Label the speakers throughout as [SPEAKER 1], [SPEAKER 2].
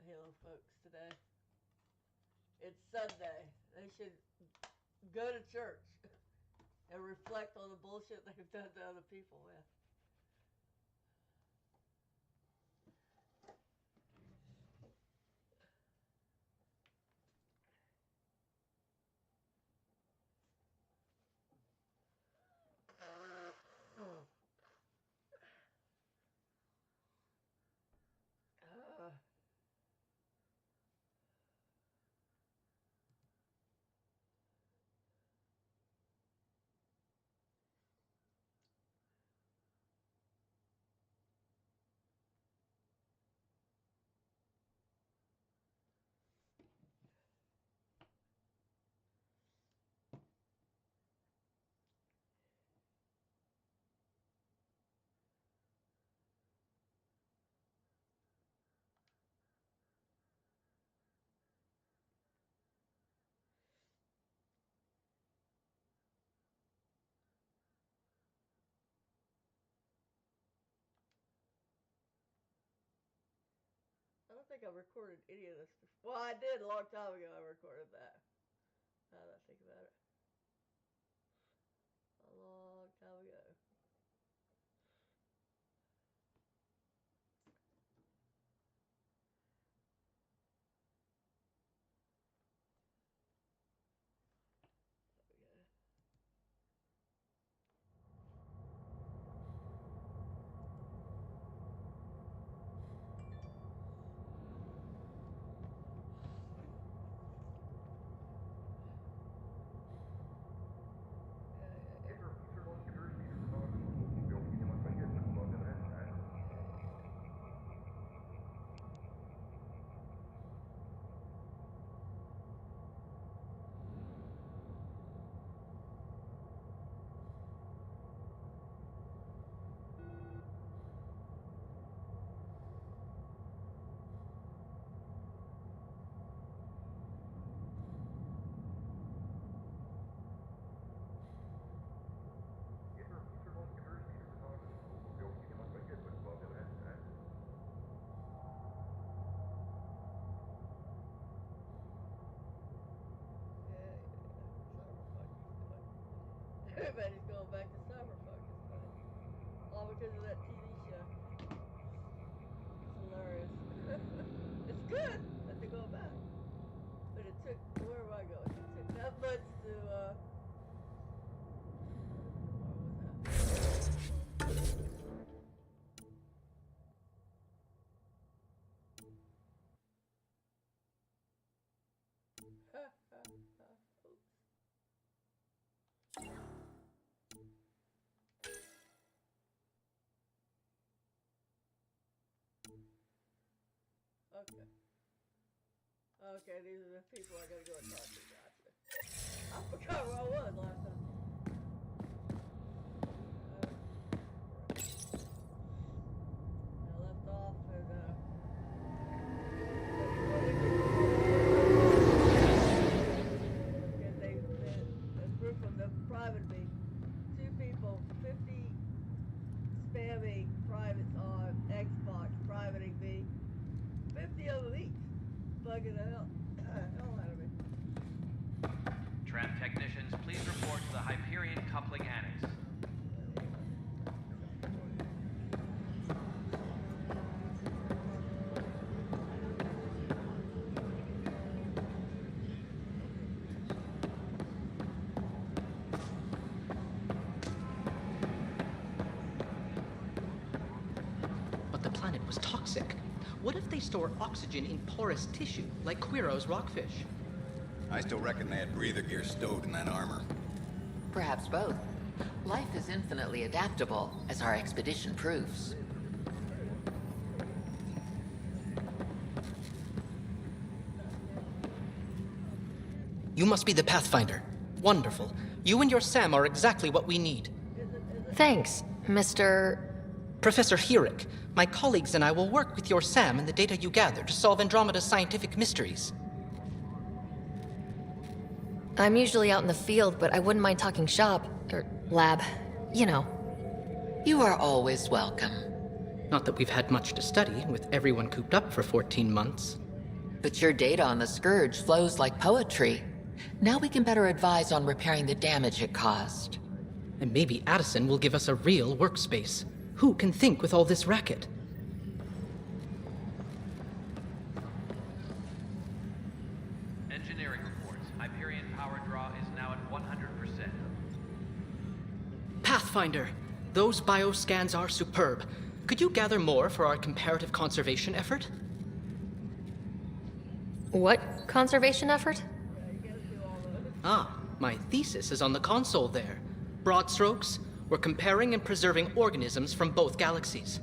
[SPEAKER 1] Halo folks today. It's Sunday. They should go to church and reflect on the bullshit they've done to other people, man. I don't think I recorded any of this before. Well, I did a long time ago. I recorded that. Now that I think about it. A long time ago. Yeah. Everybody's going back to Cyberpunk. It's funny. All because of that TV show. It's hilarious. It's good that they're going back. But it took, where am I going? It took that much to, where was that? Okay. Okay, these are the people I gotta go and talk to. Gotcha. I forgot where I was last time. I left off and, the group of the private me, 2 people, 50 spamming privates on Xbox, privating me. 50 of them each. Bugging the hell out of me.
[SPEAKER 2] Tram technicians, please report to the Hyperion Coupling Annex.
[SPEAKER 3] But the planet was toxic. What if they store oxygen in porous tissue, like Quiro's rockfish?
[SPEAKER 4] I still reckon they had breather gear stowed in that armor.
[SPEAKER 5] Perhaps both. Life is infinitely adaptable, as our expedition proves.
[SPEAKER 3] You must be the Pathfinder. Wonderful. You and your Sam are exactly what we need.
[SPEAKER 6] Thanks, Mr.
[SPEAKER 3] Professor Herrick, my colleagues and I will work with your Sam and the data you gather to solve Andromeda's scientific mysteries.
[SPEAKER 6] I'm usually out in the field, but I wouldn't mind talking shop, or lab, you know.
[SPEAKER 5] You are always welcome.
[SPEAKER 3] Not that we've had much to study, with everyone cooped up for 14 months.
[SPEAKER 5] But your data on the Scourge flows like poetry. Now we can better advise on repairing the damage it caused.
[SPEAKER 3] And maybe Addison will give us a real workspace. Who can think with all this racket?
[SPEAKER 2] Engineering reports. Hyperion power draw is now at 100%.
[SPEAKER 3] Pathfinder, those bioscans are superb. Could you gather more for our comparative conservation effort?
[SPEAKER 6] What conservation effort?
[SPEAKER 3] Ah, my thesis is on the console there. Broad strokes, we're comparing and preserving organisms from both galaxies.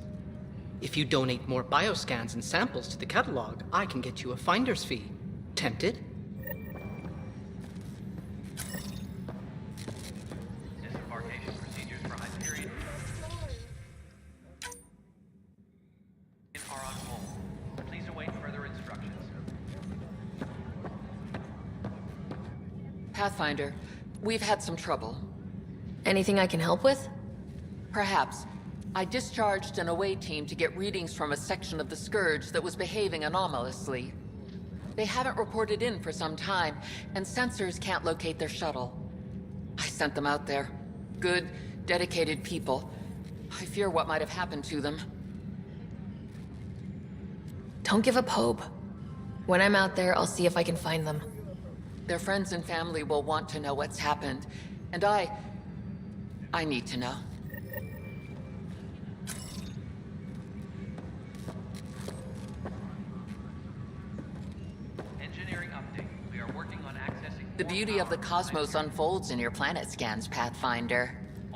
[SPEAKER 3] If you donate more bioscans and samples to the catalog, I can get you a finder's fee. Tempted?
[SPEAKER 2] Disembarkation procedures for Hyperion are on hold. Please await further instructions.
[SPEAKER 5] Pathfinder, we've had some trouble.
[SPEAKER 6] Anything I can help with?
[SPEAKER 5] Perhaps. I discharged an away team to get readings from a section of the Scourge that was behaving anomalously. They haven't reported in for some time, and sensors can't locate their shuttle. I sent them out there. Good, dedicated people. I fear what might have happened to them.
[SPEAKER 6] Don't give up hope. When I'm out there, I'll see if I can find them.
[SPEAKER 5] Their friends and family will want to know what's happened, and I need to know.
[SPEAKER 2] Engineering update. We are working on accessing
[SPEAKER 5] The beauty of the cosmos unfolds in your planet scans, Pathfinder.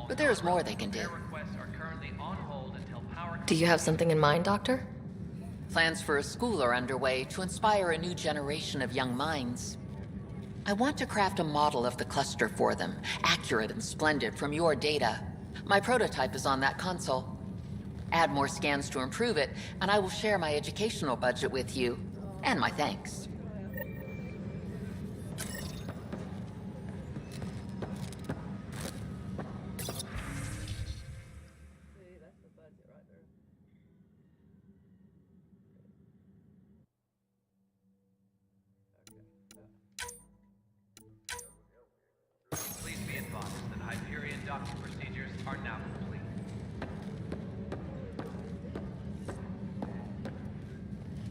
[SPEAKER 5] But there's more they can do.
[SPEAKER 2] Their requests are currently on hold until power.
[SPEAKER 6] Do you have something in mind, Doctor?
[SPEAKER 5] Plans for a school are underway to inspire a new generation of young minds. I want to craft a model of the cluster for them, accurate and splendid from your data. My prototype is on that console. Add more scans to improve it, and I will share my educational budget with you, and my thanks.
[SPEAKER 1] See, that's the budget right there.
[SPEAKER 2] Please be advised that Hyperion docking procedures are now complete.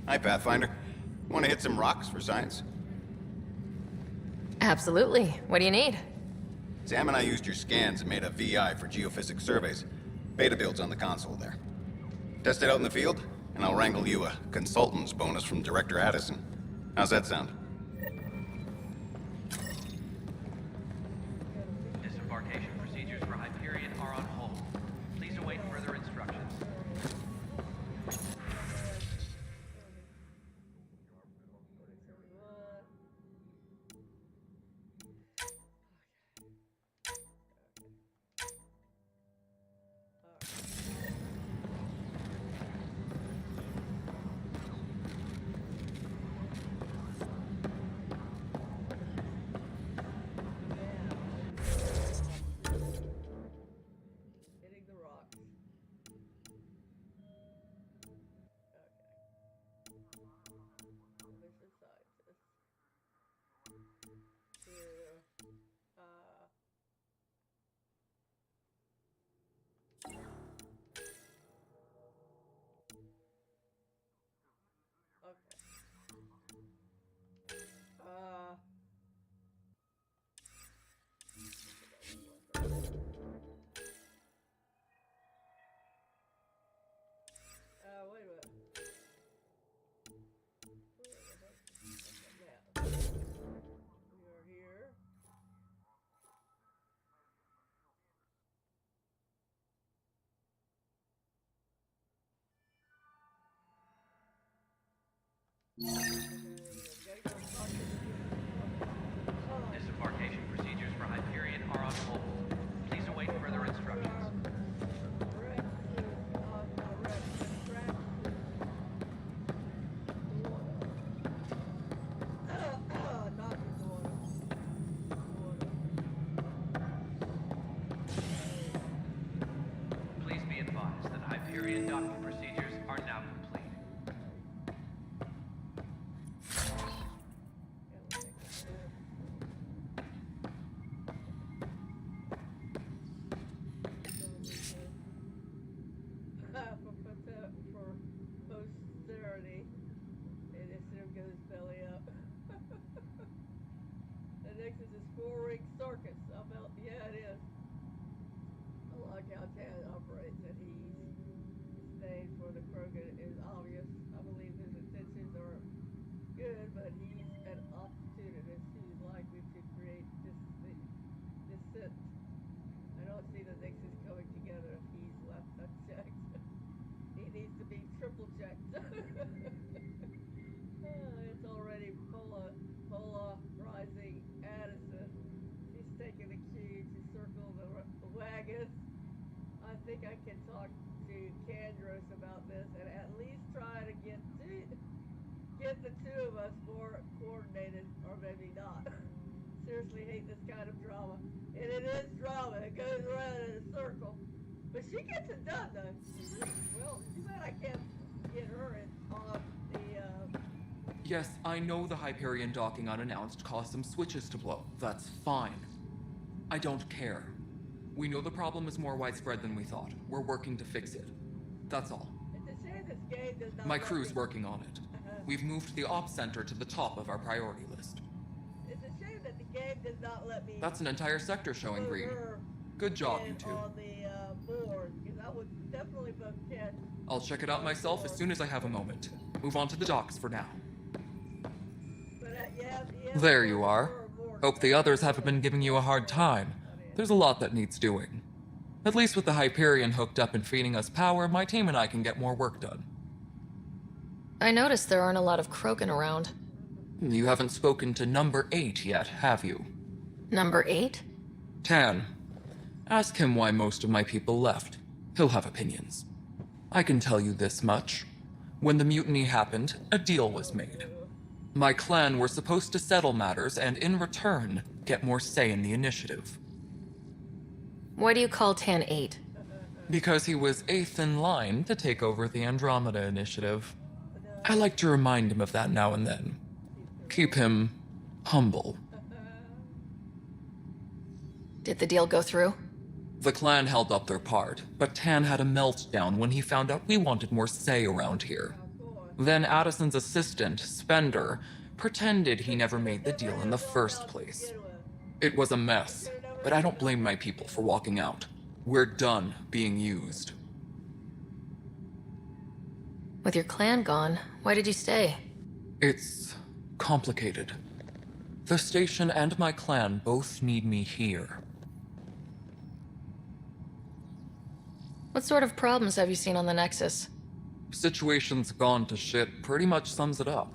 [SPEAKER 4] Hi, Pathfinder. Want to hit some rocks for science?
[SPEAKER 6] Absolutely. What do you need?
[SPEAKER 4] Sam and I used your scans and made a VI for geophysics surveys. Beta builds on the console there. Test it out in the field, and I'll wrangle you a consultant's bonus from Director Addison. How's that sound?
[SPEAKER 2] Disembarkation procedures for Hyperion are on hold. Please await further instructions.
[SPEAKER 1] Hitting the rocks. Okay. Mission scientist. Here. Wait a minute. Where the heck is the map? We are here.
[SPEAKER 2] Disembarkation procedures for Hyperion are on hold. Please await further instructions. Please be advised that Hyperion docking procedures are now complete.
[SPEAKER 1] us more coordinated, or maybe not. Seriously hate this kind of drama. And it is drama. It goes around in a circle. But she gets it done, though. Well, too bad I can't get her on the,
[SPEAKER 7] Yes, I know the Hyperion docking unannounced caused some switches to blow. That's fine. I don't care. We know the problem is more widespread than we thought. We're working to fix it. That's all.
[SPEAKER 1] It's a shame this game does not
[SPEAKER 7] My
[SPEAKER 1] let
[SPEAKER 7] crew's
[SPEAKER 1] me-
[SPEAKER 7] working on it. We've moved the ops center to the top of our priority list.
[SPEAKER 1] It's a shame that the game does not let me.
[SPEAKER 7] That's an entire sector showing
[SPEAKER 1] put
[SPEAKER 7] green.
[SPEAKER 1] her
[SPEAKER 7] Good job, you
[SPEAKER 1] in
[SPEAKER 7] two.
[SPEAKER 1] On the board, because I would definitely vote 10.
[SPEAKER 7] I'll check it out myself as soon as I have a moment. Move on to the docks for now.
[SPEAKER 1] But yeah,
[SPEAKER 7] There you are. Hope the others haven't been giving you a hard time. There's a lot that needs doing. At least with the Hyperion hooked up and feeding us power, my team and I can get more work done.
[SPEAKER 6] I noticed there aren't a lot of Krogan around.
[SPEAKER 7] You haven't spoken to number 8 yet, have you?
[SPEAKER 6] Number 8?
[SPEAKER 7] Tan. Ask him why most of my people left. He'll have opinions. I can tell you this much. When the mutiny happened, a deal was made. My clan were supposed to settle matters and, in return, get more say in the initiative.
[SPEAKER 6] Why do you call Tan 8?
[SPEAKER 7] Because he was 8th in line to take over the Andromeda Initiative. I like to remind him of that now and then. Keep him humble.
[SPEAKER 6] Did the deal go through?
[SPEAKER 7] The clan held up their part, but Tan had a meltdown when he found out we wanted more say around here. Then Addison's assistant, Spender, pretended he never made the deal in the first place. It was a mess, but I don't blame my people for walking out. We're done being used.
[SPEAKER 6] With your clan gone, why did you stay?
[SPEAKER 7] It's complicated. The station and my clan both need me here.
[SPEAKER 6] What sort of problems have you seen on the Nexus?
[SPEAKER 7] Situation's gone to shit pretty much sums it up.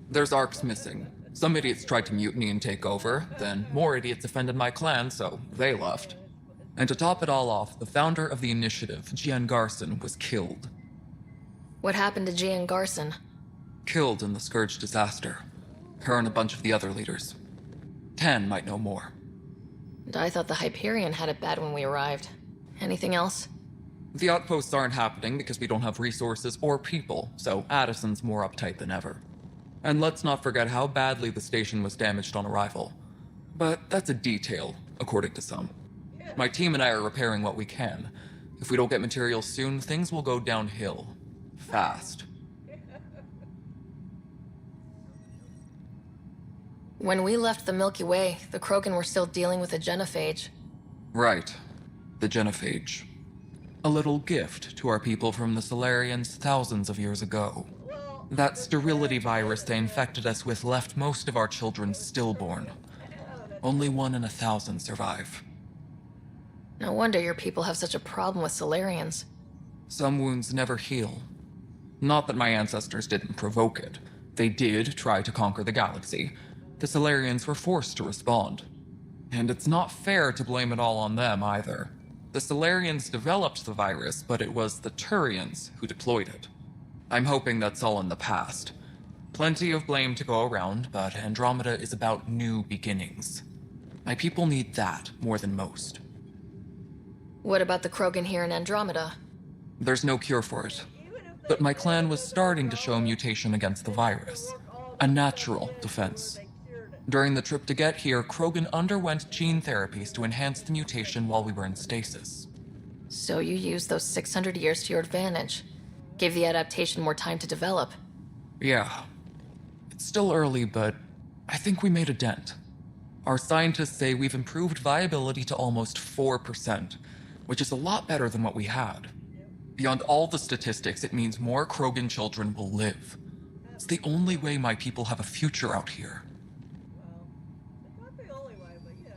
[SPEAKER 7] There's arcs missing. Some idiots tried to mutiny and take over, then more idiots offended my clan, so they left. And to top it all off, the founder of the initiative, Gian Garson, was killed.
[SPEAKER 6] What happened to Gian Garson?
[SPEAKER 7] Killed in the Scourge disaster. Her and a bunch of the other leaders. Tan might know more.
[SPEAKER 6] And I thought the Hyperion had it bad when we arrived. Anything else?
[SPEAKER 7] The outposts aren't happening because we don't have resources or people, so Addison's more uptight than ever. And let's not forget how badly the station was damaged on arrival. But that's a detail, according to some. My team and I are repairing what we can. If we don't get materials soon, things will go downhill. Fast.
[SPEAKER 6] When we left the Milky Way, the Krogan were still dealing with the genophage.
[SPEAKER 7] Right. The genophage. A little gift to our people from the Solarians thousands of years ago. That sterility virus they infected us with left most of our children stillborn. Only 1 in 1,000 survive.
[SPEAKER 6] No wonder your people have such a problem with Solarians.
[SPEAKER 7] Some wounds never heal. Not that my ancestors didn't provoke it. They did try to conquer the galaxy. The Solarians were forced to respond. And it's not fair to blame it all on them either. The Solarians developed the virus, but it was the Turians who deployed it. I'm hoping that's all in the past. Plenty of blame to go around, but Andromeda is about new beginnings. My people need that more than most.
[SPEAKER 6] What about the Krogan here in Andromeda?
[SPEAKER 7] There's no cure for it. But my clan was starting to show mutation against the virus. A natural defense. During the trip to get here, Krogan underwent gene therapies to enhance the mutation while we were in stasis.
[SPEAKER 6] So you used those 600 years to your advantage. Gave the adaptation more time to develop.
[SPEAKER 7] Yeah. It's still early, but I think we made a dent. Our scientists say we've improved viability to almost 4%, which is a lot better than what we had. Beyond all the statistics, it means more Krogan children will live. It's the only way my people have a future out here.
[SPEAKER 1] Well, it's not the only way, but yeah.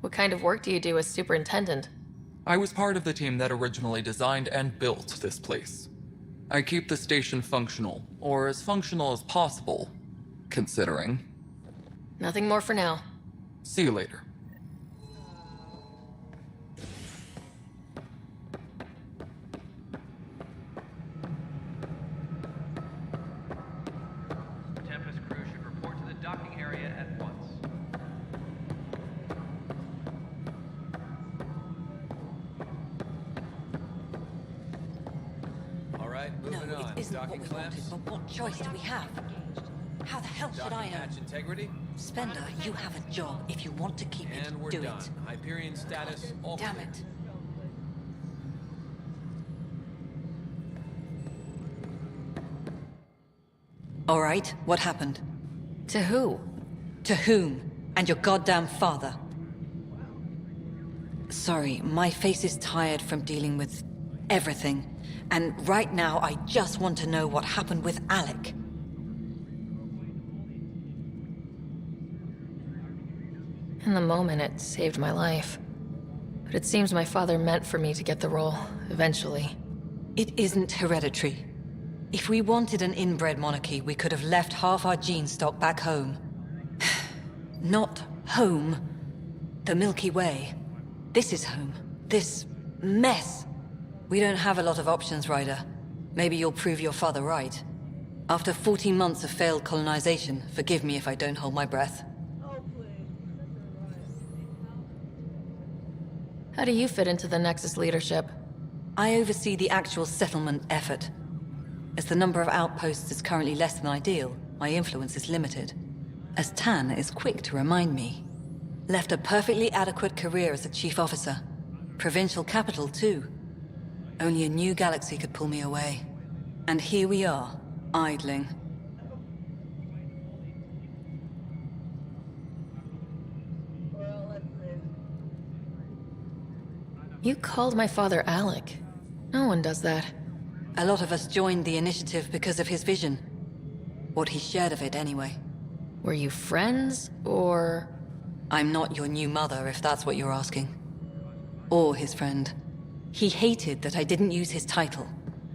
[SPEAKER 6] What kind of work do you do as superintendent?
[SPEAKER 7] I was part of the team that originally designed and built this place. I keep the station functional, or as functional as possible, considering.
[SPEAKER 6] Nothing more for now.
[SPEAKER 7] See you later.
[SPEAKER 8] right,
[SPEAKER 9] No,
[SPEAKER 8] moving on.
[SPEAKER 9] it isn't what
[SPEAKER 8] Docking
[SPEAKER 9] we
[SPEAKER 8] clamps.
[SPEAKER 9] wanted, but what choice do we have? How the hell should I
[SPEAKER 8] Docking hatch integrity.
[SPEAKER 9] Spender, you have a job. If you want to keep
[SPEAKER 8] And
[SPEAKER 9] it,
[SPEAKER 8] we're
[SPEAKER 9] do
[SPEAKER 8] done.
[SPEAKER 9] it.
[SPEAKER 8] Hyperion status, all
[SPEAKER 9] Damn
[SPEAKER 8] clear.
[SPEAKER 9] it. All right, what happened?
[SPEAKER 6] To who?
[SPEAKER 9] To whom? And your goddamn father. Sorry, my face is tired from dealing with everything. And right now, I just want to know what happened with Alec.
[SPEAKER 6] In the moment, it saved my life. But it seems my father meant for me to get the role, eventually.
[SPEAKER 9] It isn't hereditary. If we wanted an inbred monarchy, we could have left half our gene stock back home. Not home. The Milky Way. This is home. This mess. We don't have a lot of options, Ryder. Maybe you'll prove your father right. After 14 months of failed colonization, forgive me if I don't hold my breath.
[SPEAKER 1] Oh, please.
[SPEAKER 6] How do you fit into the Nexus leadership?
[SPEAKER 9] I oversee the actual settlement effort. As the number of outposts is currently less than ideal, my influence is limited. As Tan is quick to remind me. Left a perfectly adequate career as a chief officer. Provincial capital, too. Only a new galaxy could pull me away. And here we are, idling.
[SPEAKER 1] Well, let's see.
[SPEAKER 6] You called my father Alec. No one does that.
[SPEAKER 9] A lot of us joined the initiative because of his vision. What he shared of it, anyway.
[SPEAKER 6] Were you friends, or...?
[SPEAKER 9] I'm not your new mother, if that's what you're asking. Or his friend. He hated that I didn't use his title.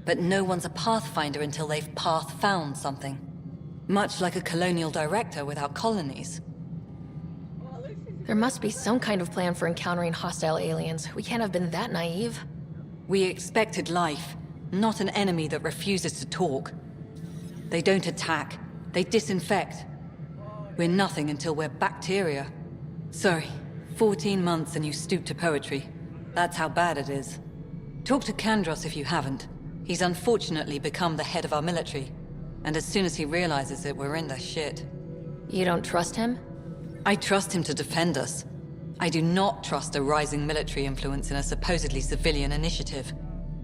[SPEAKER 9] But no one's a pathfinder until they've path-found something. Much like a colonial director without colonies.
[SPEAKER 1] Well, at least he's
[SPEAKER 6] There must be some kind of plan for encountering hostile aliens. We can't have been that naive.
[SPEAKER 9] We expected life, not an enemy that refuses to talk. They don't attack, they disinfect. We're nothing until we're bacteria. Sorry, 14 months and you stoop to poetry. That's how bad it is. Talk to Kandros if you haven't. He's unfortunately become the head of our military. And as soon as he realizes it, we're in the shit.
[SPEAKER 6] You don't trust him?
[SPEAKER 9] I trust him to defend us. I do not trust a rising military influence in a supposedly civilian initiative.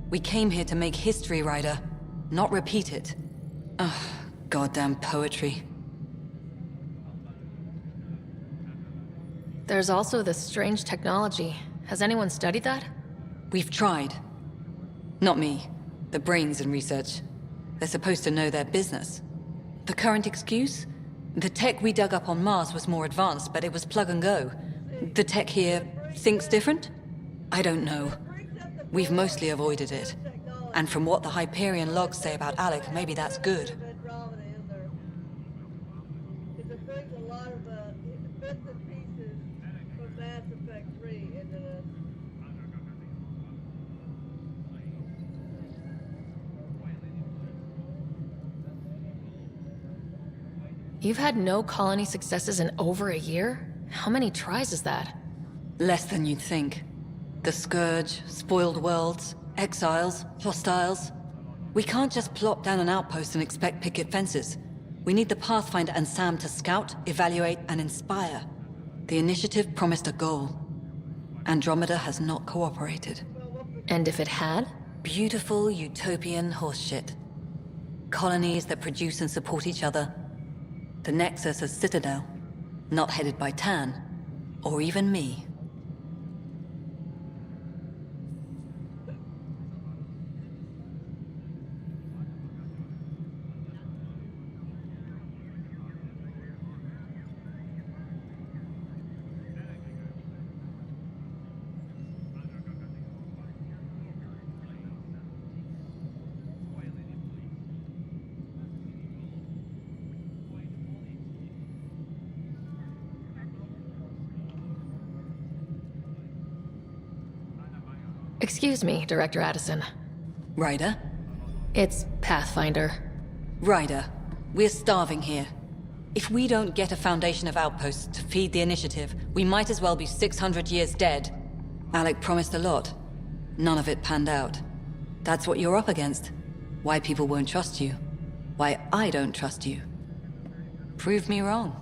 [SPEAKER 9] We came here to make history, Ryder, not repeat it. Ugh, goddamn poetry.
[SPEAKER 6] There's also this strange technology. Has anyone studied that?
[SPEAKER 9] We've tried. Not me. The brains in research. They're supposed to know their business. The current excuse? The tech we dug up on Mars was more advanced, but it was plug and go. The tech here thinks different? I don't know. We've mostly avoided it. And from what the Hyperion logs say about Alec, maybe that's good.
[SPEAKER 1] Andromeda, is there? Because it brings a lot of bits and pieces from Mass Effect 3 into this.
[SPEAKER 6] You've had no colony successes in over a year? How many tries is that?
[SPEAKER 9] Less than you'd think. The Scourge, spoiled worlds, exiles, hostiles. We can't just plop down an outpost and expect picket fences. We need the Pathfinder and Sam to scout, evaluate, and inspire. The initiative promised a goal. Andromeda has not cooperated.
[SPEAKER 6] And if it had?
[SPEAKER 9] Beautiful utopian horseshit. Colonies that produce and support each other. The Nexus as Citadel. Not headed by Tan. Or even me.
[SPEAKER 6] Excuse me, Director Addison.
[SPEAKER 9] Ryder?
[SPEAKER 6] It's Pathfinder.
[SPEAKER 9] Ryder, we're starving here. If we don't get a foundation of outposts to feed the initiative, we might as well be 600 years dead. Alec promised a lot. None of it panned out. That's what you're up against. Why people won't trust you. Why I don't trust you. Prove me wrong.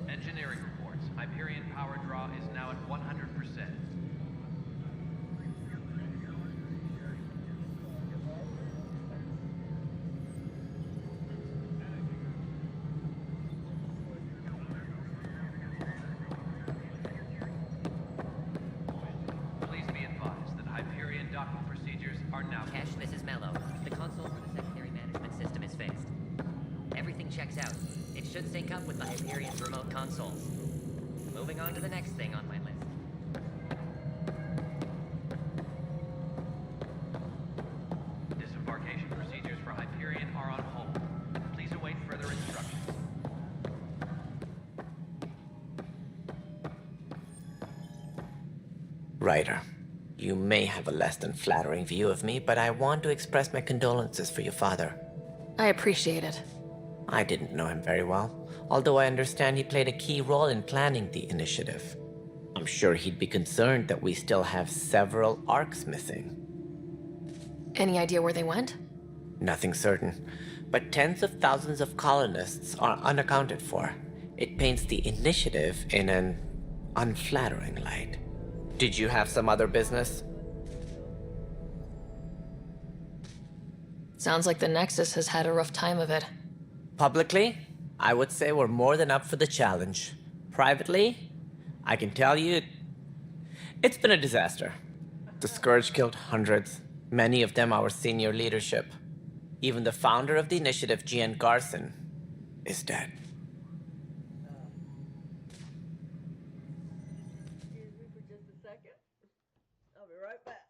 [SPEAKER 2] Engineering reports. Hyperion power draw is now at 100%. Please be advised that Hyperion docking procedures are now...
[SPEAKER 10] Cash, this is Mello. The console for the secondary management system is fixed. Everything checks out. It should sync up with the Hyperion's remote consoles. Moving on to the next thing on my list.
[SPEAKER 2] Disembarkation procedures for Hyperion are on hold. Please await further instructions.
[SPEAKER 11] Ryder, you may have a less than flattering view of me, but I want to express my condolences for your father.
[SPEAKER 6] I appreciate it.
[SPEAKER 11] I didn't know him very well, although I understand he played a key role in planning the initiative. I'm sure he'd be concerned that we still have several arcs missing.
[SPEAKER 6] Any idea where they went?
[SPEAKER 11] Nothing certain, but tens of thousands of colonists are unaccounted for. It paints the initiative in an unflattering light. Did you have some other business?
[SPEAKER 6] Sounds like the Nexus has had a rough time of it.
[SPEAKER 11] Publicly, I would say we're more than up for the challenge. Privately, I can tell you, it's been a disaster. The Scourge killed hundreds, many of them our senior leadership. Even the founder of the initiative, GN Garson, is dead.
[SPEAKER 1] Excuse me for just a second. I'll be right back.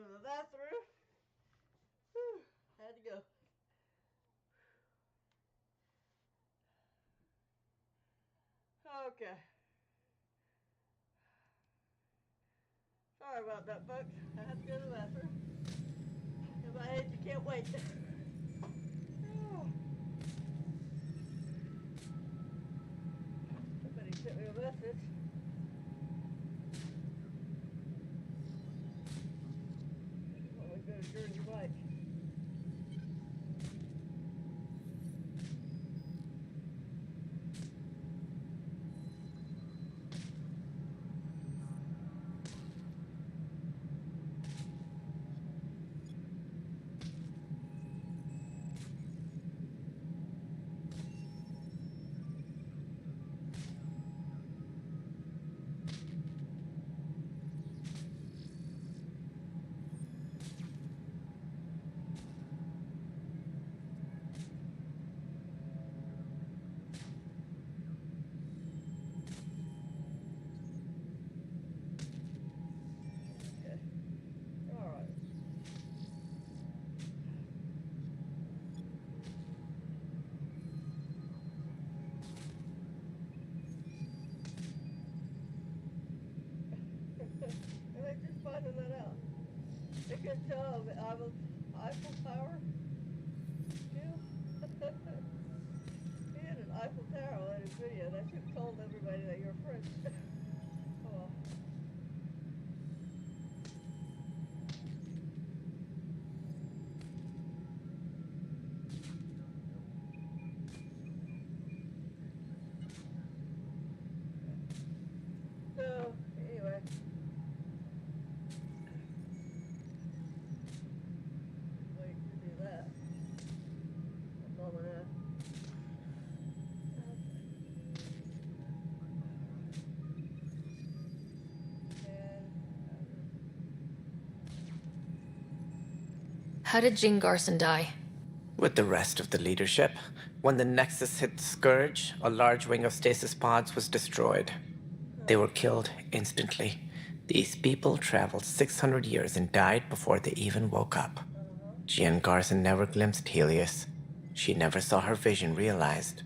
[SPEAKER 1] to the bathroom. Whew, had to go. Okay. Sorry about that, folks. I had to go to the bathroom. In my head, you can't wait. Oh. Somebody sent me a message. Always been a Jersey Mike. That out. They could tell that I was Eiffel Tower. Yeah. He had an Eiffel Tower in his video. That should have told everybody that you're French. Oh. So, anyway.
[SPEAKER 6] How did Jean Garson die?
[SPEAKER 11] With the rest of the leadership, when the Nexus hit Scourge, a large wing of stasis pods was destroyed. They were killed instantly. These people traveled 600 years and died before they even woke up. Jean Garson never glimpsed Helios. She never saw her vision realized.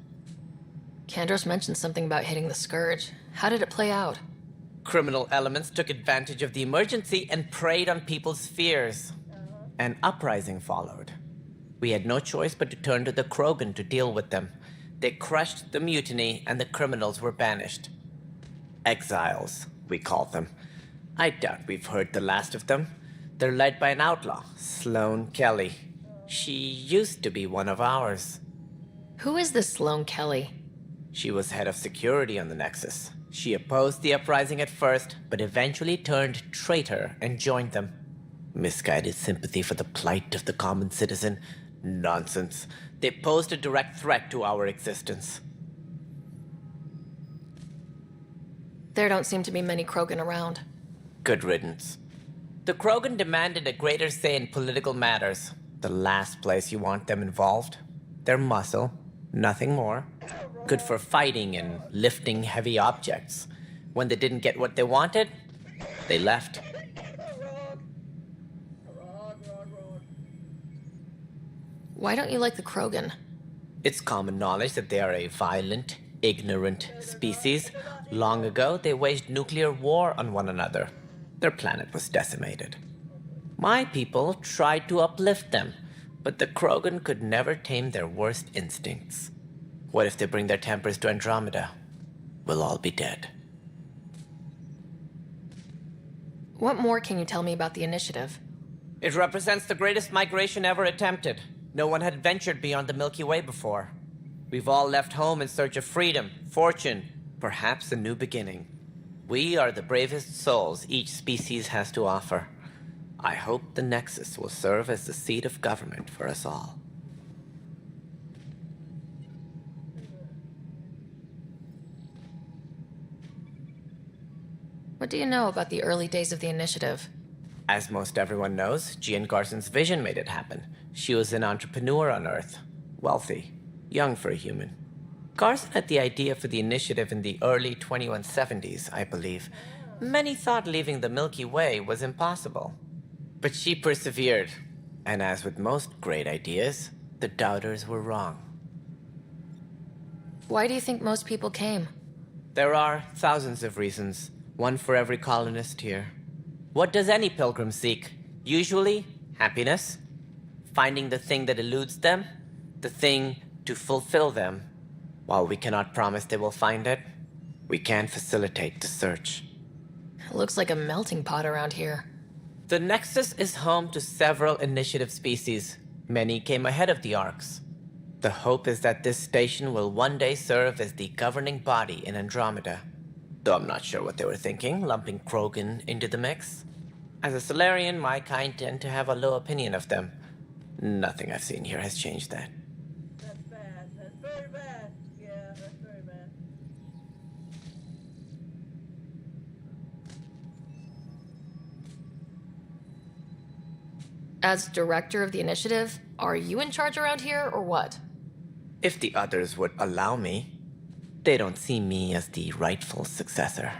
[SPEAKER 6] Kandros mentioned something about hitting the Scourge. How did it play out?
[SPEAKER 11] Criminal elements took advantage of the emergency and preyed on people's fears. An uprising followed. We had no choice but to turn to the Krogan to deal with them. They crushed the mutiny and the criminals were banished. Exiles, we call them. I doubt we've heard the last of them. They're led by an outlaw, Sloane Kelly. She used to be one of ours.
[SPEAKER 6] Who is this Sloane Kelly?
[SPEAKER 11] She was head of security on the Nexus. She opposed the uprising at first, but eventually turned traitor and joined them. Misguided sympathy for the plight of the common citizen? Nonsense. They posed a direct threat to our existence.
[SPEAKER 6] There don't seem to be many Krogan around.
[SPEAKER 11] Good riddance. The Krogan demanded a greater say in political matters. The last place you want them involved. They're muscle, nothing more. Good for fighting and lifting heavy objects. When they didn't get what they wanted, they left.
[SPEAKER 6] Why don't you like the Krogan?
[SPEAKER 11] It's common knowledge that they are a violent, ignorant species. Long ago, they waged nuclear war on one another. Their planet was decimated. My people tried to uplift them, but the Krogan could never tame their worst instincts. What if they bring their tempers to Andromeda? We'll all be dead.
[SPEAKER 6] What more can you tell me about the Initiative?
[SPEAKER 11] It represents the greatest migration ever attempted. No one had ventured beyond the Milky Way before. We've all left home in search of freedom, fortune, perhaps a new beginning. We are the bravest souls each species has to offer. I hope the Nexus will serve as the seat of government for us all.
[SPEAKER 6] What do you know about the early days of the Initiative?
[SPEAKER 11] As most everyone knows, Jean Garson's vision made it happen. She was an entrepreneur on Earth. Wealthy. Young for a human. Garson had the idea for the Initiative in the early 2170s, I believe. Many thought leaving the Milky Way was impossible. But she persevered. And as with most great ideas, the doubters were wrong.
[SPEAKER 6] Why do you think most people came?
[SPEAKER 11] There are thousands of reasons, one for every colonist here. What does any pilgrim seek? Usually, happiness. Finding the thing that eludes them, the thing to fulfill them. While we cannot promise they will find it, we can facilitate the search.
[SPEAKER 6] It looks like a melting pot around here.
[SPEAKER 11] The Nexus is home to several initiative species. Many came ahead of the Arks. The hope is that this station will one day serve as the governing body in Andromeda. Though I'm not sure what they were thinking, lumping Krogan into the mix. As a Solarian, my kind tend to have a low opinion of them. Nothing I've seen here has changed that.
[SPEAKER 1] That's bad. That's very bad. Yeah, that's very bad.
[SPEAKER 6] As director of the initiative, are you in charge around here, or what?
[SPEAKER 11] If the others would allow me, they don't see me as the rightful successor.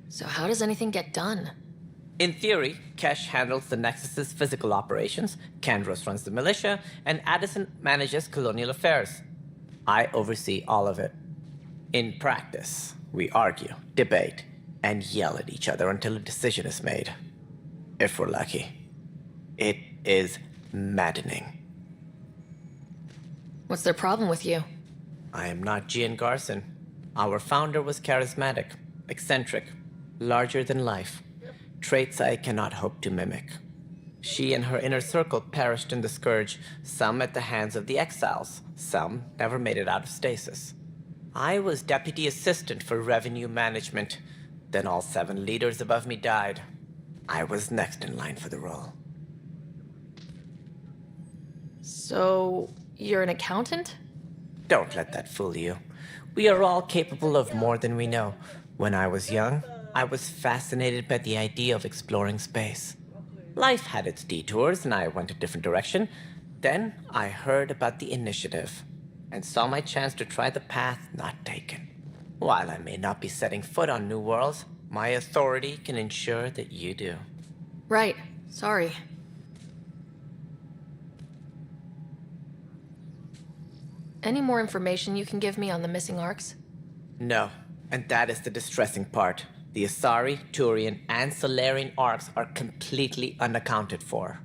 [SPEAKER 6] So how does anything get done?
[SPEAKER 11] In theory, Kesh handles the Nexus's physical operations, Kandros runs the militia, and Addison manages colonial affairs. I oversee all of it. In practice, we argue, debate, and yell at each other until a decision is made. If we're lucky. It is maddening.
[SPEAKER 6] What's their problem with you?
[SPEAKER 11] I am not Gian Garson. Our founder was charismatic, eccentric, larger than life. Traits I cannot hope to mimic. She and her inner circle perished in the Scourge, some at the hands of the Exiles, some never made it out of stasis. I was deputy assistant for revenue management. Then all 7 leaders above me died. I was next in line for the role.
[SPEAKER 6] So, you're an accountant?
[SPEAKER 11] Don't let that fool you. We are all capable of more than we know. When I was young, I was fascinated by the idea of exploring space. Life had its detours, and I went a different direction. Then I heard about the initiative, and saw my chance to try the path not taken. While I may not be setting foot on new worlds, my authority can ensure that you do.
[SPEAKER 6] Right. Sorry. Any more information you can give me on the missing Arks?
[SPEAKER 11] No, and that is the distressing part. The Asari, Turian, and Solarian Arks are completely unaccounted for.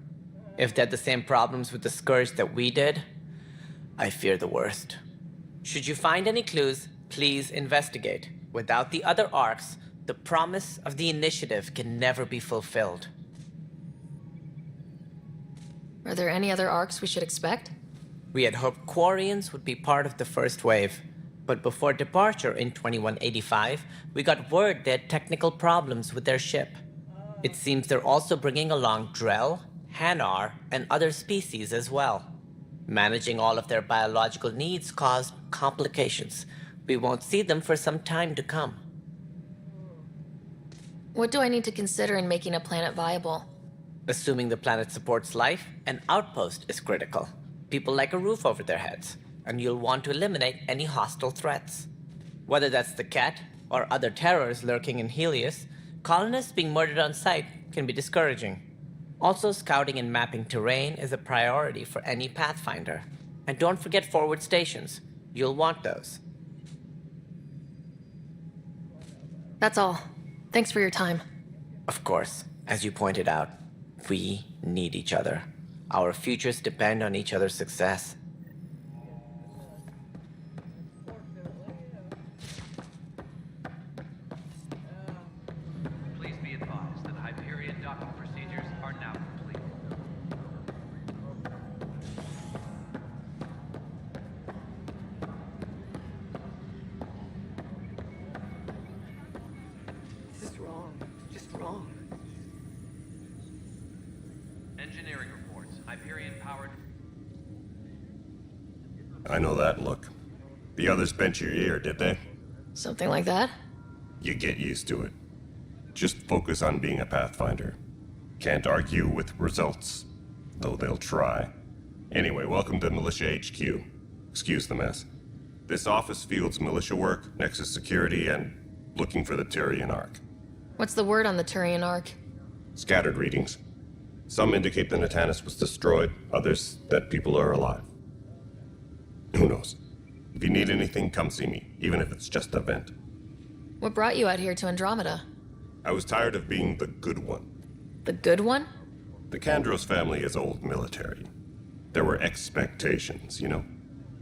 [SPEAKER 11] If they had the same problems with the Scourge that we did, I fear the worst. Should you find any clues, please investigate. Without the other Arks, the promise of the initiative can never be fulfilled.
[SPEAKER 6] Are there any other Arks we should expect?
[SPEAKER 11] We had hoped Quarians would be part of the first wave, but before departure in 2185, we got word they had technical problems with their ship. It seems they're also bringing along Drell, Hanar, and other species as well. Managing all of their biological needs caused complications. We won't see them for some time to come.
[SPEAKER 6] What do I need to consider in making a planet viable?
[SPEAKER 11] Assuming the planet supports life, an outpost is critical. People like a roof over their heads, and you'll want to eliminate any hostile threats. Whether that's the Cat or other terrors lurking in Helios, colonists being murdered on sight can be discouraging. Also, scouting and mapping terrain is a priority for any Pathfinder. And don't forget forward stations. You'll want those.
[SPEAKER 6] That's all. Thanks for your time.
[SPEAKER 11] Of course, as you pointed out, we need each other. Our futures depend on each other's success.
[SPEAKER 2] Please be advised that Hyperion docking procedures are now complete.
[SPEAKER 1] This is wrong. Just wrong.
[SPEAKER 2] Engineering reports. Hyperion powered.
[SPEAKER 12] I know that look. The others bent your ear, did they?
[SPEAKER 6] Something like that?
[SPEAKER 12] You get used to it. Just focus on being a Pathfinder. Can't argue with results, though they'll try. Anyway, welcome to Militia HQ. Excuse the mess. This office fields militia work, Nexus security, and looking for the Turian Ark.
[SPEAKER 6] What's the word on the Turian Ark?
[SPEAKER 12] Scattered readings. Some indicate the Natanus was destroyed, others that people are alive. Who knows? If you need anything, come see me, even if it's just a vent.
[SPEAKER 6] What brought you out here to Andromeda?
[SPEAKER 12] I was tired of being the good one.
[SPEAKER 6] The good one?
[SPEAKER 12] The Kandros family is old military. There were expectations, you know?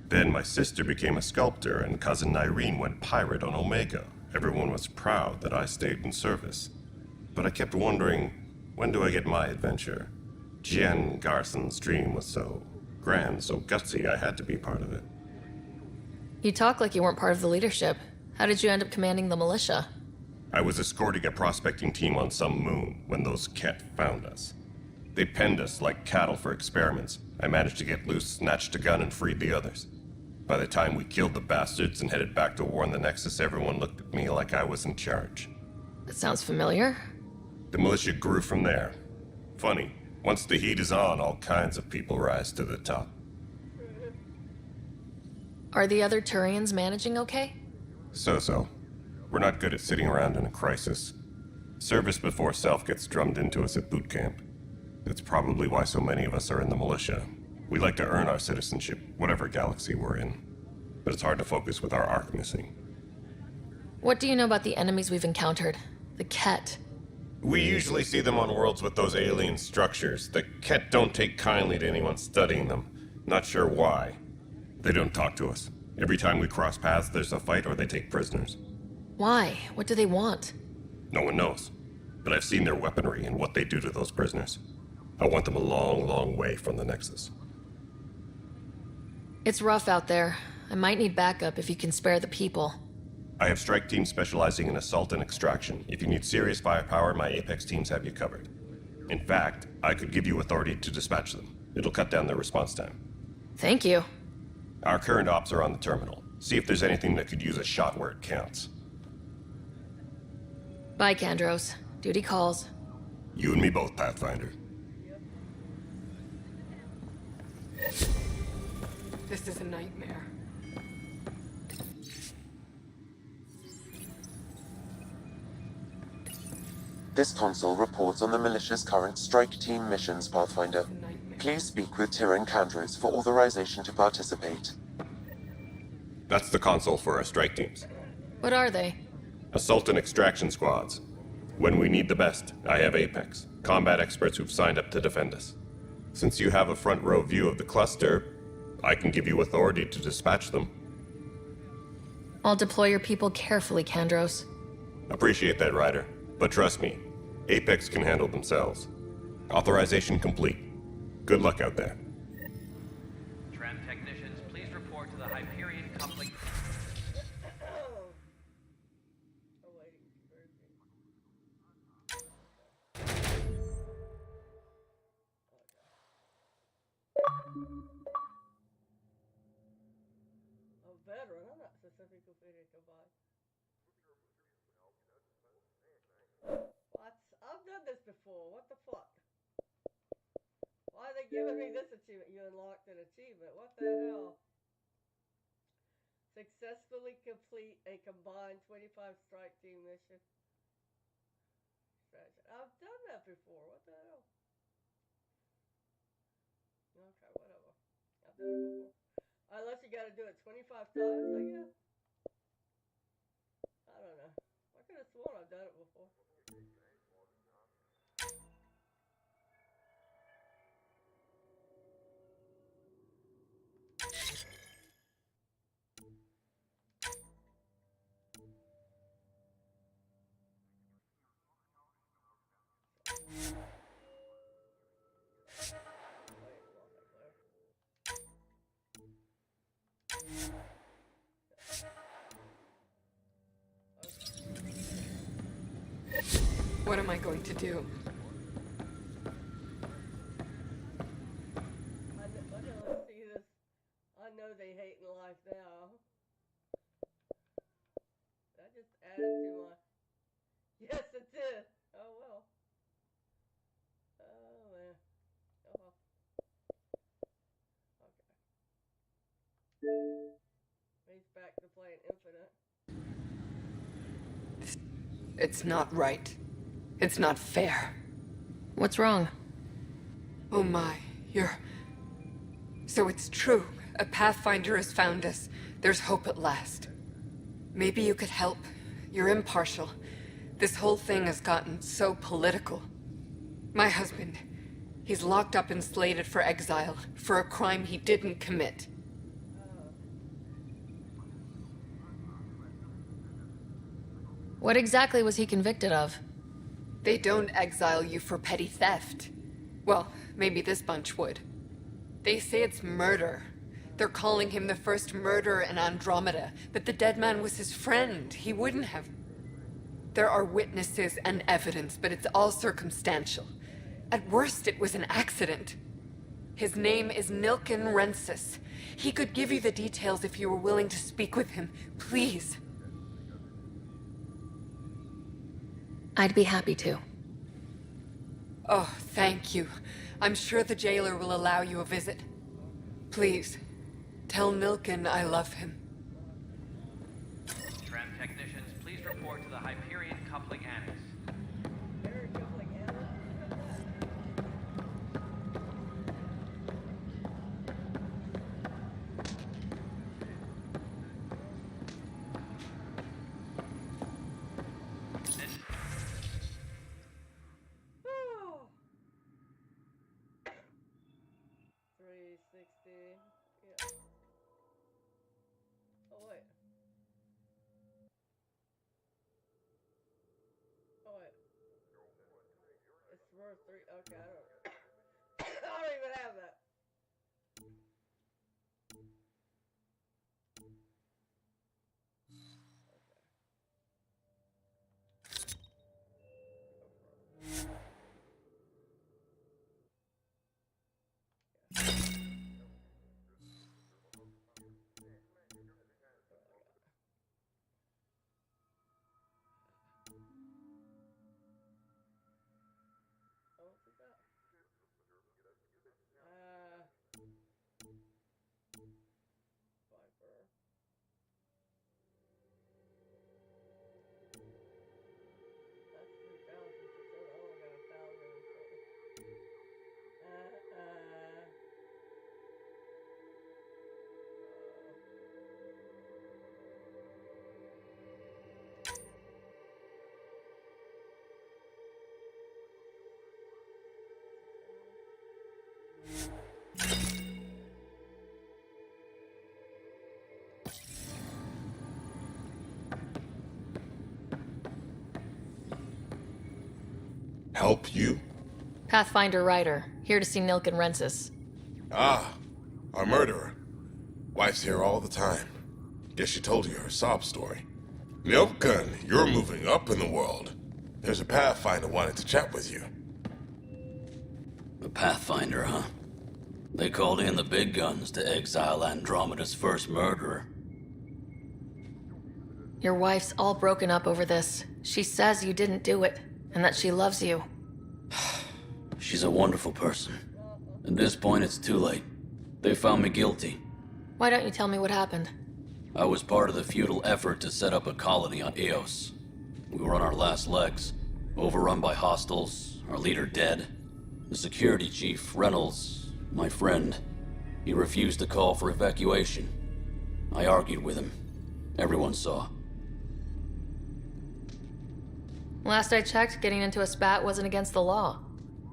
[SPEAKER 12] Then my sister became a sculptor and cousin Irene went pirate on Omega. Everyone was proud that I stayed in service. But I kept wondering, when do I get my adventure? Jen Garson's dream was so grand, so gutsy, I had to be part of it.
[SPEAKER 6] You talk like you weren't part of the leadership. How did you end up commanding the militia?
[SPEAKER 12] I was escorting a prospecting team on some moon when those Ket found us. They penned us like cattle for experiments. I managed to get loose, snatched a gun, and freed the others. By the time we killed the bastards and headed back to warn the Nexus, everyone looked at me like I was in charge.
[SPEAKER 6] That sounds familiar.
[SPEAKER 12] The militia grew from there. Funny, once the heat is on, all kinds of people rise to the top.
[SPEAKER 6] Are the other Turians managing okay?
[SPEAKER 12] So-so. We're not good at sitting around in a crisis. Service before self gets drummed into us at boot camp. That's probably why so many of us are in the militia. We like to earn our citizenship, whatever galaxy we're in. But it's hard to focus with our arc missing.
[SPEAKER 6] What do you know about the enemies we've encountered? The Ket.
[SPEAKER 12] We usually see them on worlds with those alien structures. The Ket don't take kindly to anyone studying them. Not sure why. They don't talk to us. Every time we cross paths, there's a fight or they take prisoners.
[SPEAKER 6] Why? What do they want?
[SPEAKER 12] No one knows. But I've seen their weaponry and what they do to those prisoners. I want them a long, long way from the Nexus.
[SPEAKER 6] It's rough out there. I might need backup if you can spare the people.
[SPEAKER 12] I have strike teams specializing in assault and extraction. If you need serious firepower, my Apex teams have you covered. In fact, I could give you authority to dispatch them. It'll cut down their response time.
[SPEAKER 6] Thank you.
[SPEAKER 12] Our current ops are on the terminal. See if there's anything that could use a shot where it counts.
[SPEAKER 6] Bye, Kandros. Duty calls.
[SPEAKER 12] You and me both, Pathfinder.
[SPEAKER 13] This is a nightmare.
[SPEAKER 14] This console reports on the militia's current strike team missions, Pathfinder. Please speak with Tyrion Kandros for authorization to participate.
[SPEAKER 12] That's the console for our strike teams.
[SPEAKER 6] What are they?
[SPEAKER 12] Assault and extraction squads. When we need the best, I have Apex, combat experts who've signed up to defend us. Since you have a front row view of the cluster, I can give you authority to dispatch them.
[SPEAKER 6] I'll deploy your people carefully, Kandros.
[SPEAKER 12] Appreciate that, Ryder. But trust me, Apex can handle themselves. Authorization complete. Good luck out there.
[SPEAKER 2] Tram technicians, please report to the Hyperion coupling.
[SPEAKER 1] A veteran? I'm not specifically fitted to buy. What? I've done this before. What the fuck? Why are they giving me this achievement? You unlocked an achievement. What the hell? Successfully complete a combined 25 strike team mission. I've done that before. What the hell? Okay, whatever. I've done it before. Unless you gotta do it 25 times, I guess. I don't know. I could have sworn I've done it before.
[SPEAKER 13] What am I going to do?
[SPEAKER 1] Let's see this. I know they hate in life now. I just added to my... Yes, it did. Oh, well. Oh, man. Oh, well. Okay. He's back to playing Infinite.
[SPEAKER 13] It's not right. It's not fair.
[SPEAKER 6] What's wrong?
[SPEAKER 13] Oh my, you're... So it's true. A Pathfinder has found us. There's hope at last. Maybe you could help. You're impartial. This whole thing has gotten so political. My husband, he's locked up and slated for exile for a crime he didn't commit.
[SPEAKER 6] What exactly was he convicted of?
[SPEAKER 13] They don't exile you for petty theft. Well, maybe this bunch would. They say it's murder. They're calling him the first murderer in Andromeda, but the dead man was his friend. He wouldn't have... There are witnesses and evidence, but it's all circumstantial. At worst, it was an accident. His name is Nilken Rensis. He could give you the details if you were willing to speak with him. Please.
[SPEAKER 6] I'd be happy to.
[SPEAKER 13] Oh, thank you. I'm sure the jailer will allow you a visit. Please, tell Nilken I love him.
[SPEAKER 2] Tram technicians, please report to the Hyperion Coupling Annex.
[SPEAKER 1] Okay, I don't even have that.
[SPEAKER 15] Help you?
[SPEAKER 6] Pathfinder Ryder, here to see Nilken Rensis.
[SPEAKER 15] Ah, our murderer. Wife's here all the time. Guess she told you her sob story. Nilken, you're moving up in the world. There's a Pathfinder wanting to chat with you.
[SPEAKER 16] The Pathfinder, huh? They called in the big guns to exile Andromeda's first murderer.
[SPEAKER 6] Your wife's all broken up over this. She says you didn't do it, and that she loves you.
[SPEAKER 16] She's a wonderful person. At this point, it's too late. They found me guilty.
[SPEAKER 6] Why don't you tell me what happened?
[SPEAKER 16] I was part of the futile effort to set up a colony on Eos. We were on our last legs, overrun by hostiles, our leader dead. The security chief, Reynolds, my friend, he refused to call for evacuation. I argued with him. Everyone saw.
[SPEAKER 6] Last I checked, getting into a spat wasn't against the law.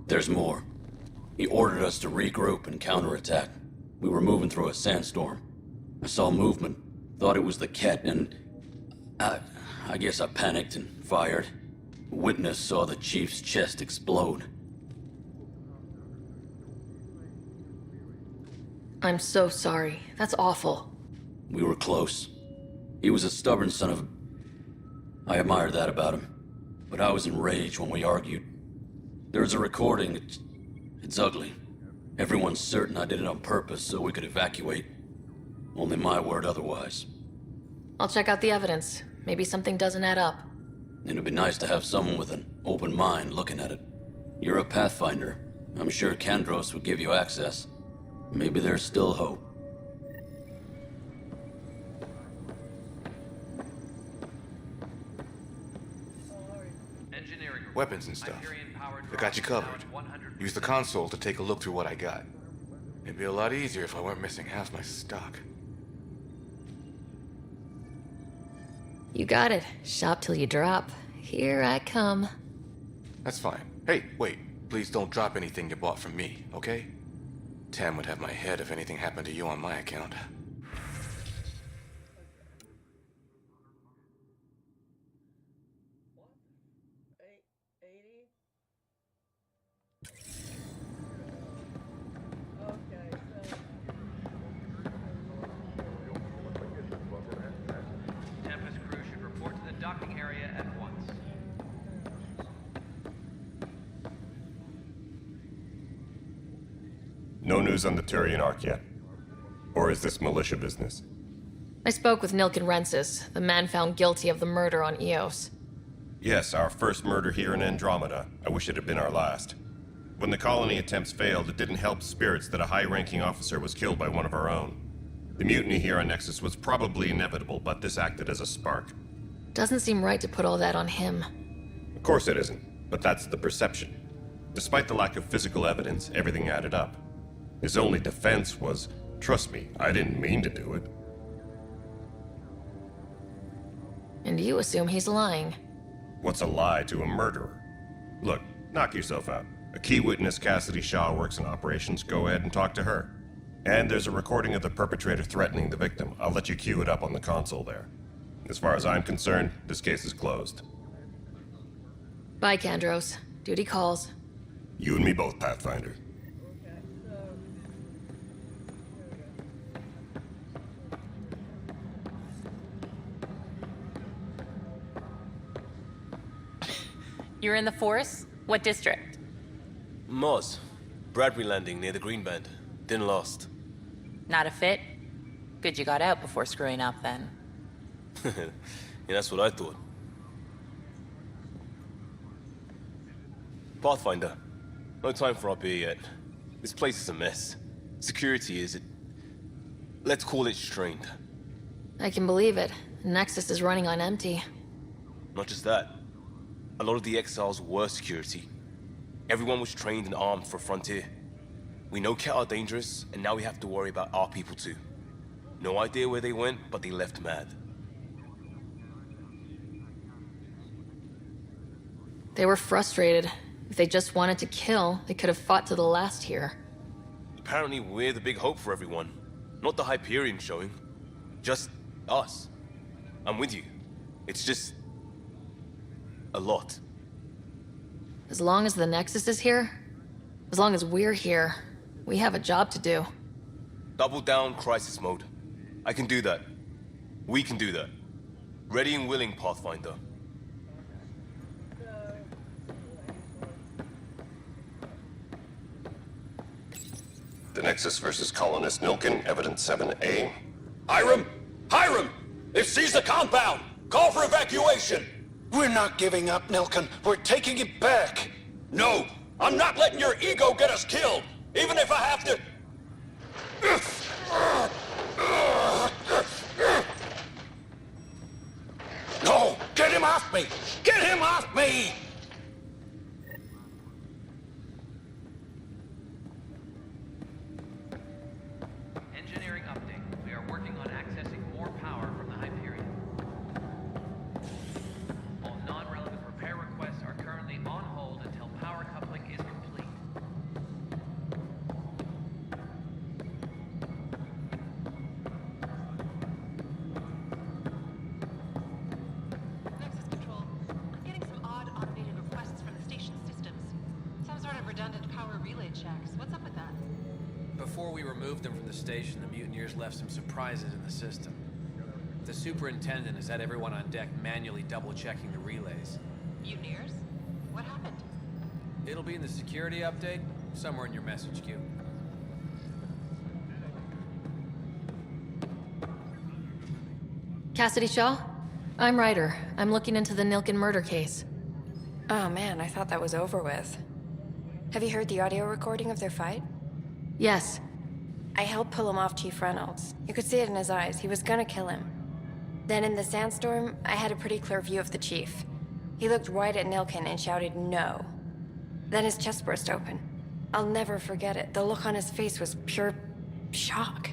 [SPEAKER 16] There's more. He ordered us to regroup and counterattack. We were moving through a sandstorm. I saw movement, thought it was the Ket, and I guess I panicked and fired. A witness saw the chief's chest explode.
[SPEAKER 6] I'm so sorry. That's awful.
[SPEAKER 16] We were close. He was a stubborn son of... I admired that about him. But I was enraged when we argued. There's a recording. It's ugly. Everyone's certain I did it on purpose so we could evacuate. Only my word otherwise.
[SPEAKER 6] I'll check out the evidence. Maybe something doesn't add up.
[SPEAKER 16] It'd be nice to have someone with an open mind looking at it. You're a Pathfinder. I'm sure Kandros would give you access. Maybe there's still hope.
[SPEAKER 2] Engineering
[SPEAKER 17] weapons and stuff. I got you covered. Use the console to take a look through what I got. It'd be a lot easier if I weren't missing half my stock.
[SPEAKER 6] You got it. Shop till you drop. Here I come.
[SPEAKER 17] That's fine. Hey, wait. Please don't drop anything you bought from me, okay? Tam would have my head if anything happened to you on my account.
[SPEAKER 2] Tempest crew should report to the docking area at once.
[SPEAKER 12] No news on the Turian Ark yet? Or is this militia business?
[SPEAKER 6] I spoke with Nilken Rensis, the man found guilty of the murder on Eos.
[SPEAKER 12] Yes, our first murder here in Andromeda. I wish it had been our last. When the colony attempts failed, it didn't help spirits that a high-ranking officer was killed by one of our own. The mutiny here on Nexus was probably inevitable, but this acted as a spark.
[SPEAKER 6] Doesn't seem right to put all that on him.
[SPEAKER 12] Of course it isn't, but that's the perception. Despite the lack of physical evidence, everything added up. His only defense was, trust me, I didn't mean to do it.
[SPEAKER 6] And you assume he's lying.
[SPEAKER 12] What's a lie to a murderer? Look, knock yourself out. A key witness, Cassidy Shaw, works in operations. Go ahead and talk to her. And there's a recording of the perpetrator threatening the victim. I'll let you cue it up on the console there. As far as I'm concerned, this case is closed.
[SPEAKER 6] Bye, Kandros. Duty calls.
[SPEAKER 12] You and me both, Pathfinder.
[SPEAKER 18] You're in the Force? What district?
[SPEAKER 19] Moz. Bradbury Landing near the Green Band. Didn't last.
[SPEAKER 18] Not a fit? Good you got out before screwing up, then.
[SPEAKER 19] Yeah, that's what I thought. Pathfinder. No time for RP yet. This place is a mess. Security is... let's call it strained.
[SPEAKER 6] I can believe it. Nexus is running on empty.
[SPEAKER 19] Not just that. A lot of the exiles were security. Everyone was trained and armed for Frontier. We know Ket are dangerous, and now we have to worry about our people too. No idea where they went, but they left mad.
[SPEAKER 6] They were frustrated. If they just wanted to kill, they could have fought to the last here.
[SPEAKER 19] Apparently we're the big hope for everyone. Not the Hyperion showing. Just us. I'm with you. It's just... a lot.
[SPEAKER 6] As long as the Nexus is here, as long as we're here, we have a job to do.
[SPEAKER 19] Double down crisis mode. I can do that. We can do that. Ready and willing, Pathfinder.
[SPEAKER 12] The Nexus versus Colonist Nilken, Evidence 7A.
[SPEAKER 20] Hiram! Hiram! They've seized the compound! Call for evacuation!
[SPEAKER 21] We're not giving up, Nilken. We're taking it back.
[SPEAKER 20] No! I'm not letting your ego get us killed! Even if I have to...
[SPEAKER 21] No! Get him off me! Get him off me!
[SPEAKER 2] Engineering update. We are working on accessing more power from the Hyperion. All non-relevant repair requests are currently on hold until power coupling is complete.
[SPEAKER 22] Nexus Control. I'm getting some odd automated requests from the station systems. Some sort of redundant power relay checks. What's up with that?
[SPEAKER 8] Before we removed them from the station, the mutineers left some surprises in the system. The superintendent has had everyone on deck manually double-checking the relays.
[SPEAKER 22] Mutineers? What happened?
[SPEAKER 8] It'll be in the security update, somewhere in your message queue.
[SPEAKER 6] Cassidy Shaw? I'm Ryder. I'm looking into the Nilken murder case.
[SPEAKER 23] Oh man, I thought that was over with. Have you heard the audio recording of their fight?
[SPEAKER 6] Yes.
[SPEAKER 23] I helped pull him off Chief Reynolds. You could see it in his eyes. He was gonna kill him. Then in the sandstorm, I had a pretty clear view of the chief. He looked right at Nilkin and shouted no. Then his chest burst open. I'll never forget it. The look on his face was pure shock.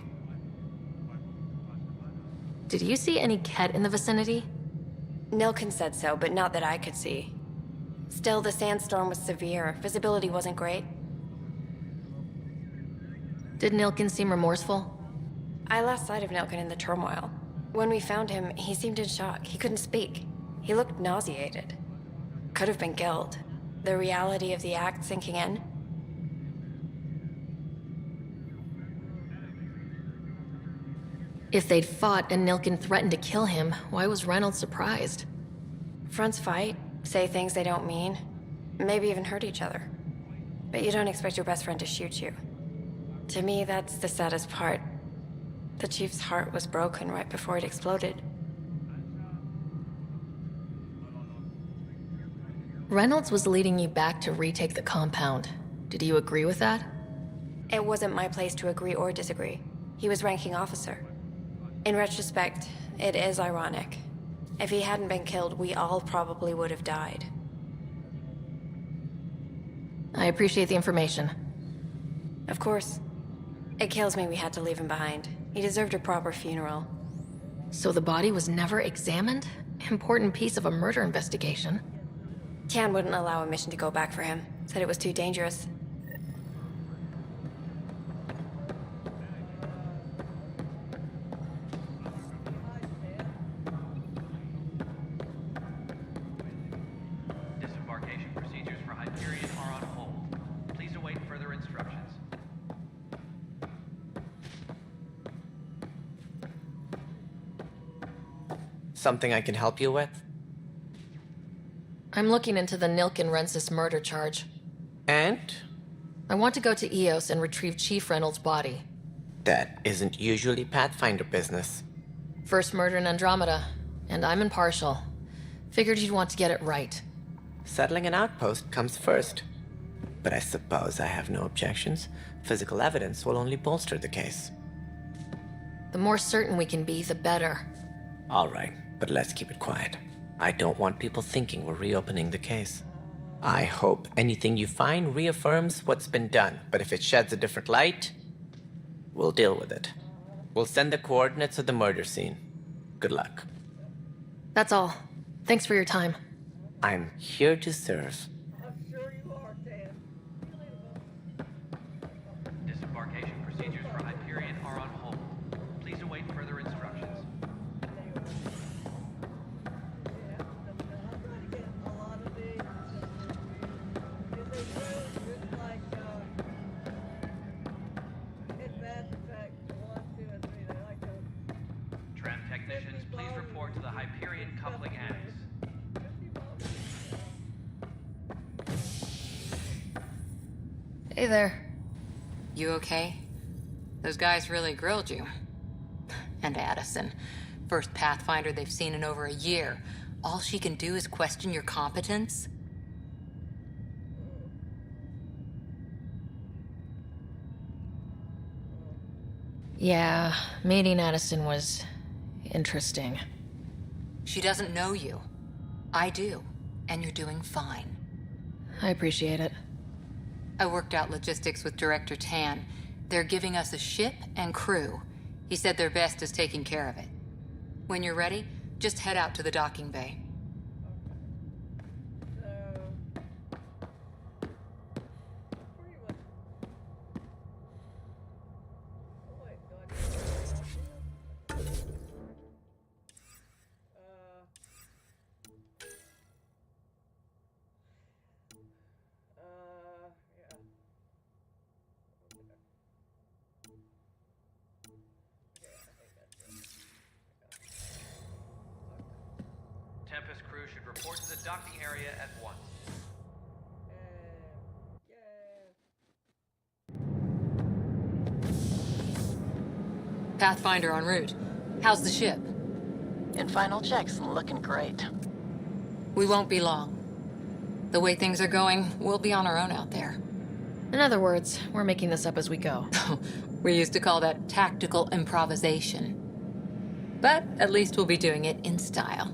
[SPEAKER 6] Did you see any Ket in the vicinity?
[SPEAKER 23] Nilkin said so, but not that I could see. Still, the sandstorm was severe. Visibility wasn't great.
[SPEAKER 6] Did Nilkin seem remorseful?
[SPEAKER 23] I lost sight of Nilkin in the turmoil. When we found him, he seemed in shock. He couldn't speak. He looked nauseated. Could have been guilt. The reality of the act sinking in.
[SPEAKER 6] If they'd fought and Nilkin threatened to kill him, why was Reynolds surprised?
[SPEAKER 23] Fronts fight, say things they don't mean, maybe even hurt each other. But you don't expect your best friend to shoot you. To me, that's the saddest part. The Chief's heart was broken right before it exploded.
[SPEAKER 6] Reynolds was leading you back to retake the compound. Did you agree with that?
[SPEAKER 23] It wasn't my place to agree or disagree. He was ranking officer. In retrospect, it is ironic. If he hadn't been killed, we all probably would have died.
[SPEAKER 6] I appreciate the information.
[SPEAKER 23] Of course. It kills me we had to leave him behind. He deserved a proper funeral.
[SPEAKER 6] So the body was never examined? Important piece of a murder investigation.
[SPEAKER 23] Tian wouldn't allow a mission to go back for him. Said it was too dangerous.
[SPEAKER 2] Disembarkation procedures for Hyperion are on hold. Please await further instructions.
[SPEAKER 11] Something I can help you with?
[SPEAKER 6] I'm looking into the Nilkin-Rensis murder charge.
[SPEAKER 11] And?
[SPEAKER 6] I want to go to EOS and retrieve Chief Reynolds' body.
[SPEAKER 11] That isn't usually Pathfinder business.
[SPEAKER 6] First murder in Andromeda, and I'm impartial. Figured you'd want to get it right.
[SPEAKER 11] Settling an outpost comes first. But I suppose I have no objections. Physical evidence will only bolster the case.
[SPEAKER 6] The more certain we can be, the better.
[SPEAKER 11] All right, but let's keep it quiet. I don't want people thinking we're reopening the case. I hope anything you find reaffirms what's been done, but if it sheds a different light, we'll deal with it. We'll send the coordinates of the murder scene. Good luck.
[SPEAKER 6] That's all. Thanks for your time.
[SPEAKER 11] I'm here to serve.
[SPEAKER 2] Disembarkation procedures for Hyperion are on hold. Please await further instructions. Tram technicians, please report to the Hyperion coupling annex.
[SPEAKER 6] Hey there.
[SPEAKER 18] You okay? Those guys really grilled you. And Addison. First Pathfinder they've seen in over a year. All she can do is question your competence?
[SPEAKER 6] Yeah, meeting Addison was interesting.
[SPEAKER 18] She doesn't know you. I do. And you're doing fine.
[SPEAKER 6] I appreciate it.
[SPEAKER 18] I worked out logistics with Director Tan. They're giving us a ship and crew. He said their best is taking care of it. When you're ready, just head out to the docking bay.
[SPEAKER 2] Tempest crew should report to the docking area at once.
[SPEAKER 18] Pathfinder en route. How's the ship?
[SPEAKER 3] In final checks and looking great.
[SPEAKER 18] We won't be long. The way things are going, we'll be on our own out there.
[SPEAKER 6] In other words, we're making this up as we go.
[SPEAKER 18] We used to call that tactical improvisation. But at least we'll be doing it in style.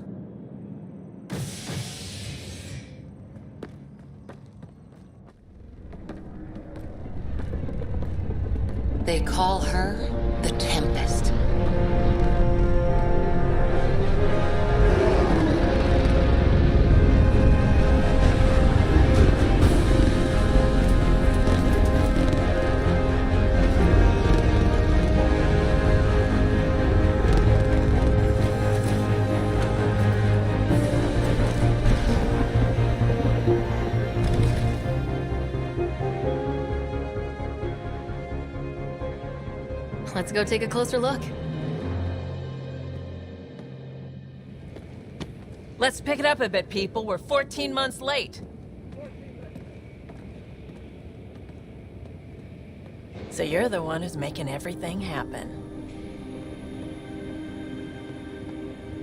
[SPEAKER 18] They call her the Tempest.
[SPEAKER 6] Let's go take a closer look.
[SPEAKER 3] Let's pick it up a bit, people. We're 14 months late. So you're the one who's making everything happen.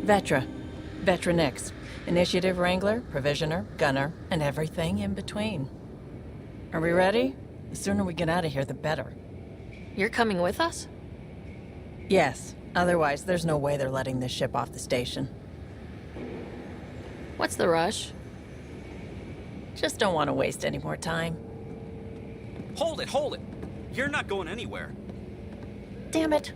[SPEAKER 3] Vetra. Vetra Nix. Initiative Wrangler, Provisioner, Gunner, and everything in between. Are we ready? The sooner we get out of here, the better.
[SPEAKER 6] You're coming with us?
[SPEAKER 3] Yes. Otherwise, there's no way they're letting this ship off the station.
[SPEAKER 6] What's the rush?
[SPEAKER 3] Just don't want to waste any more time.
[SPEAKER 20] Hold it, hold it! You're not going anywhere.
[SPEAKER 6] Damn it.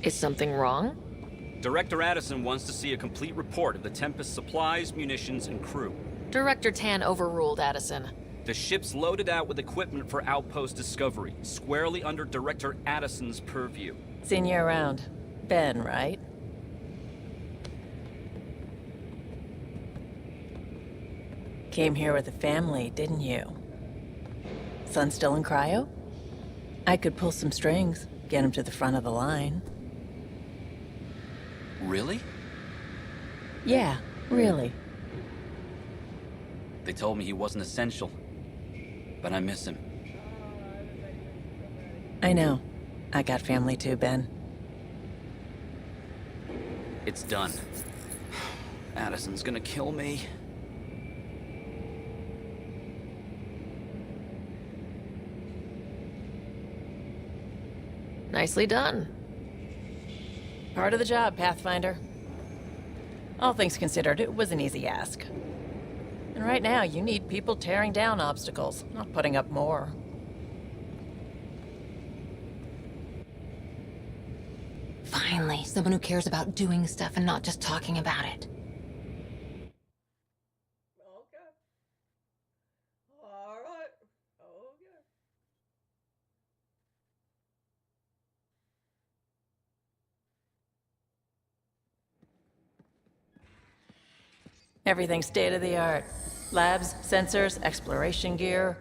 [SPEAKER 6] Is something wrong?
[SPEAKER 20] Director Addison wants to see a complete report of the Tempest's supplies, munitions, and crew.
[SPEAKER 6] Director Tan overruled Addison.
[SPEAKER 20] The ship's loaded out with equipment for outpost discovery, squarely under Director Addison's purview.
[SPEAKER 3] Seen you around. Ben, right? Came here with a family, didn't you? Son still in cryo? I could pull some strings, get him to the front of the line.
[SPEAKER 16] Really?
[SPEAKER 3] Yeah, really.
[SPEAKER 16] They told me he wasn't essential. But I miss him.
[SPEAKER 3] I know. I got family too, Ben.
[SPEAKER 16] It's done. Addison's gonna kill me.
[SPEAKER 6] Nicely done.
[SPEAKER 3] Part of the job, Pathfinder. All things considered, it was an easy ask. And right now, you need people tearing down obstacles, not putting up more.
[SPEAKER 18] Finally, someone who cares about doing stuff and not just talking about it.
[SPEAKER 1] Okay. Alright. Okay.
[SPEAKER 3] Everything's state-of-the-art. Labs, sensors, exploration gear.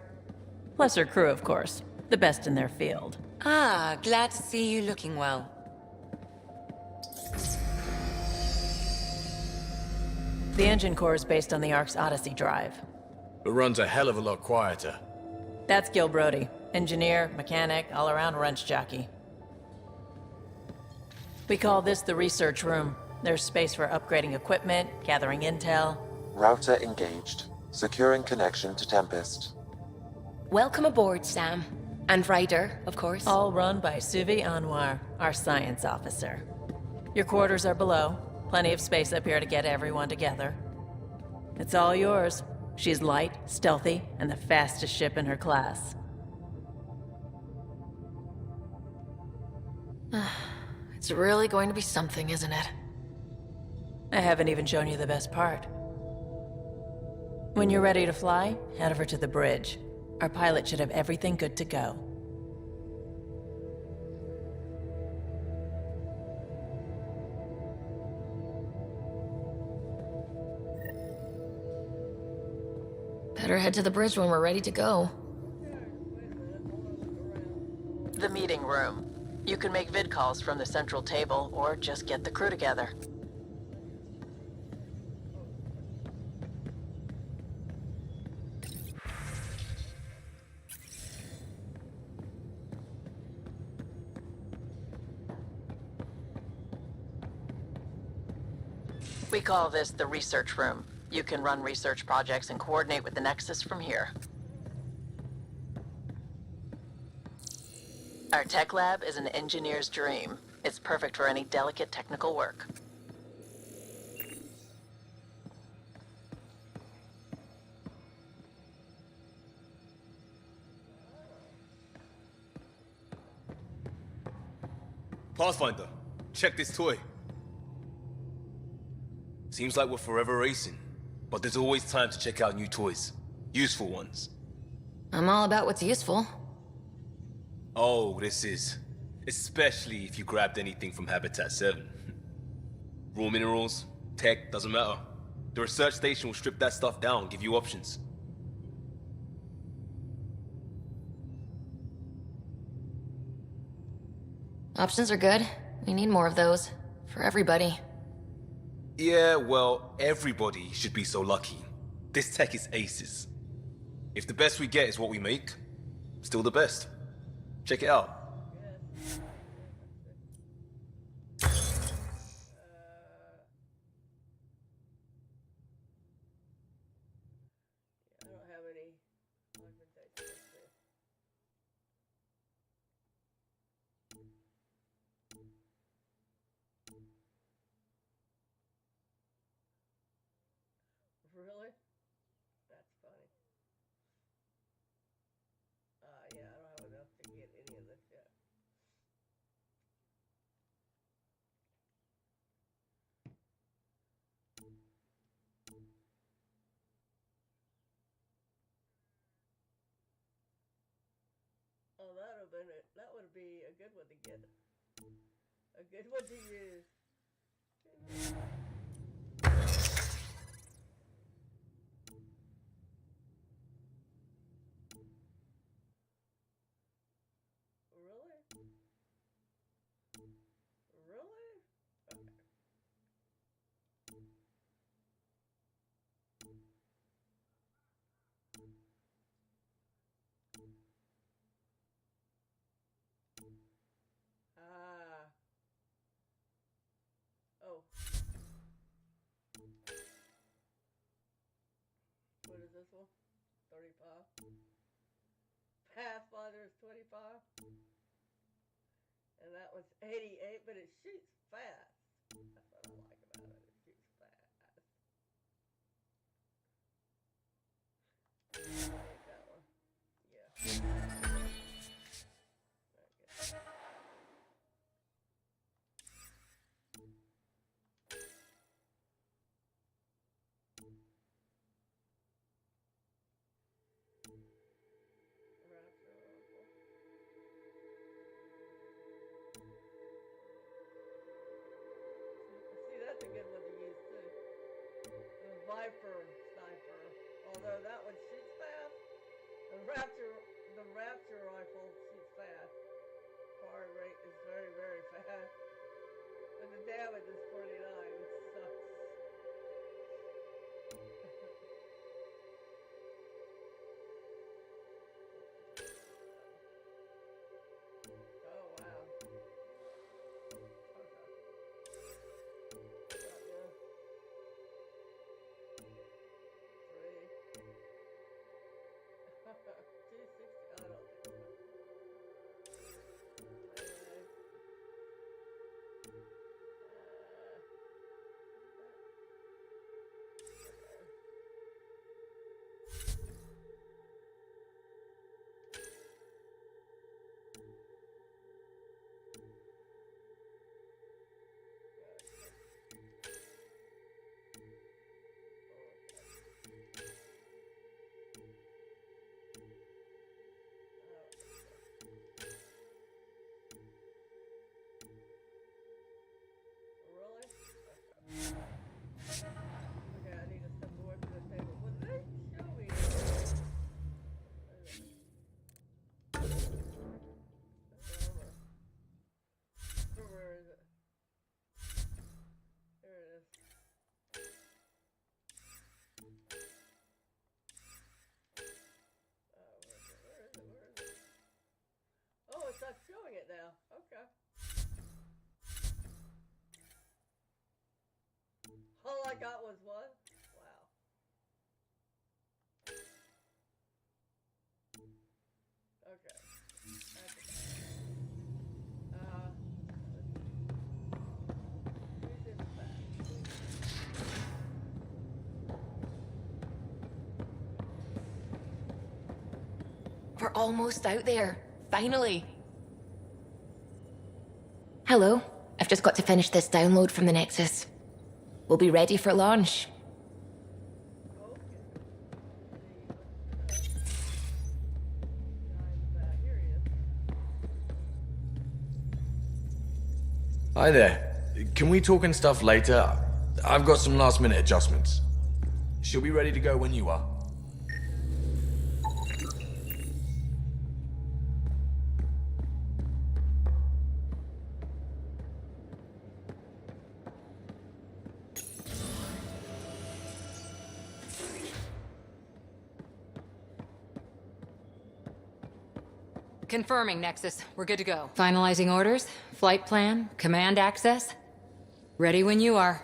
[SPEAKER 3] Plus her crew, of course. The best in their field.
[SPEAKER 18] Ah, glad to see you looking well.
[SPEAKER 3] The engine core is based on the Ark's Odyssey drive.
[SPEAKER 4] It runs a hell of a lot quieter.
[SPEAKER 3] That's Gil Brody. Engineer, mechanic, all-around wrench jockey. We call this the research room. There's space for upgrading equipment, gathering intel.
[SPEAKER 14] Router engaged. Securing connection to Tempest.
[SPEAKER 23] Welcome aboard, Sam. And Ryder, of course.
[SPEAKER 3] All run by Suvi Anwar, our science officer. Your quarters are below. Plenty of space up here to get everyone together. It's all yours. She's light, stealthy, and the fastest ship in her class.
[SPEAKER 6] It's really going to be something, isn't it?
[SPEAKER 3] I haven't even shown you the best part. When you're ready to fly, head over to the bridge. Our pilot should have everything good to go.
[SPEAKER 6] Better head to the bridge when we're ready to go.
[SPEAKER 3] The meeting room. You can make vid calls from the central table, or just get the crew together. We call this the research room. You can run research projects and coordinate with the Nexus from here. Our tech lab is an engineer's dream. It's perfect for any delicate technical work.
[SPEAKER 19] Pathfinder, check this toy. Seems like we're forever racing, but there's always time to check out new toys. Useful ones.
[SPEAKER 6] I'm all about what's useful.
[SPEAKER 19] Oh, this is. Especially if you grabbed anything from Habitat 7. Raw minerals, tech, doesn't matter. The research station will strip that stuff down, give you options.
[SPEAKER 6] Options are good. We need more of those. For everybody.
[SPEAKER 19] Yeah, well, everybody should be so lucky. This tech is aces. If the best we get is what we make, still the best. Check it out.
[SPEAKER 1] I don't have any augmentation. Really? That's funny. Yeah, I don't have enough to get any of this yet. Oh, that would have been it. That would be a good one to get. A good one to use. Really? Really? Okay. Ah. Oh. What is this one? 35. Pathfinder is 25. And that was 88, but it shoots fast. That's what I like about it. It shoots fast. Take that one. Yeah. Okay. See, that's a good one to use too. The Viper sniper. Although that one shoots fast, the Raptor rifle shoots fast. Fire rate is very, very fast. But the damage is 49, which sucks. Oh wow. Okay, I need to step away from the table. What did they show me? Where is it? There it is. Where is it? Oh, it's not showing it now. Okay. All I got was one? Wow. Okay. Who's in the back?
[SPEAKER 6] We're almost out there. Finally.
[SPEAKER 18] Hello. I've just got to finish this download from the Nexus. We'll be ready for launch.
[SPEAKER 4] Hi there. Can we talk and stuff later? I've got some last minute adjustments. She'll be ready to go when you are.
[SPEAKER 18] Confirming, Nexus. We're good to go. Finalizing orders, flight plan, command access. Ready when you are.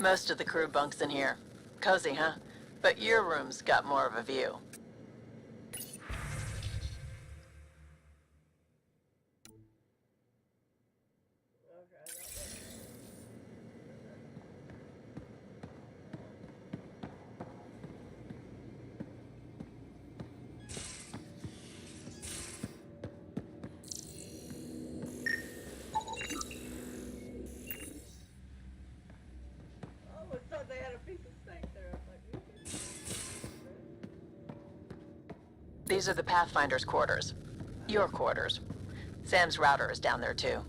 [SPEAKER 3] Most of the crew bunks in here. Cozy, huh? But your room's got more of a view. These are the Pathfinder's quarters. Your quarters. Sam's router is down there too.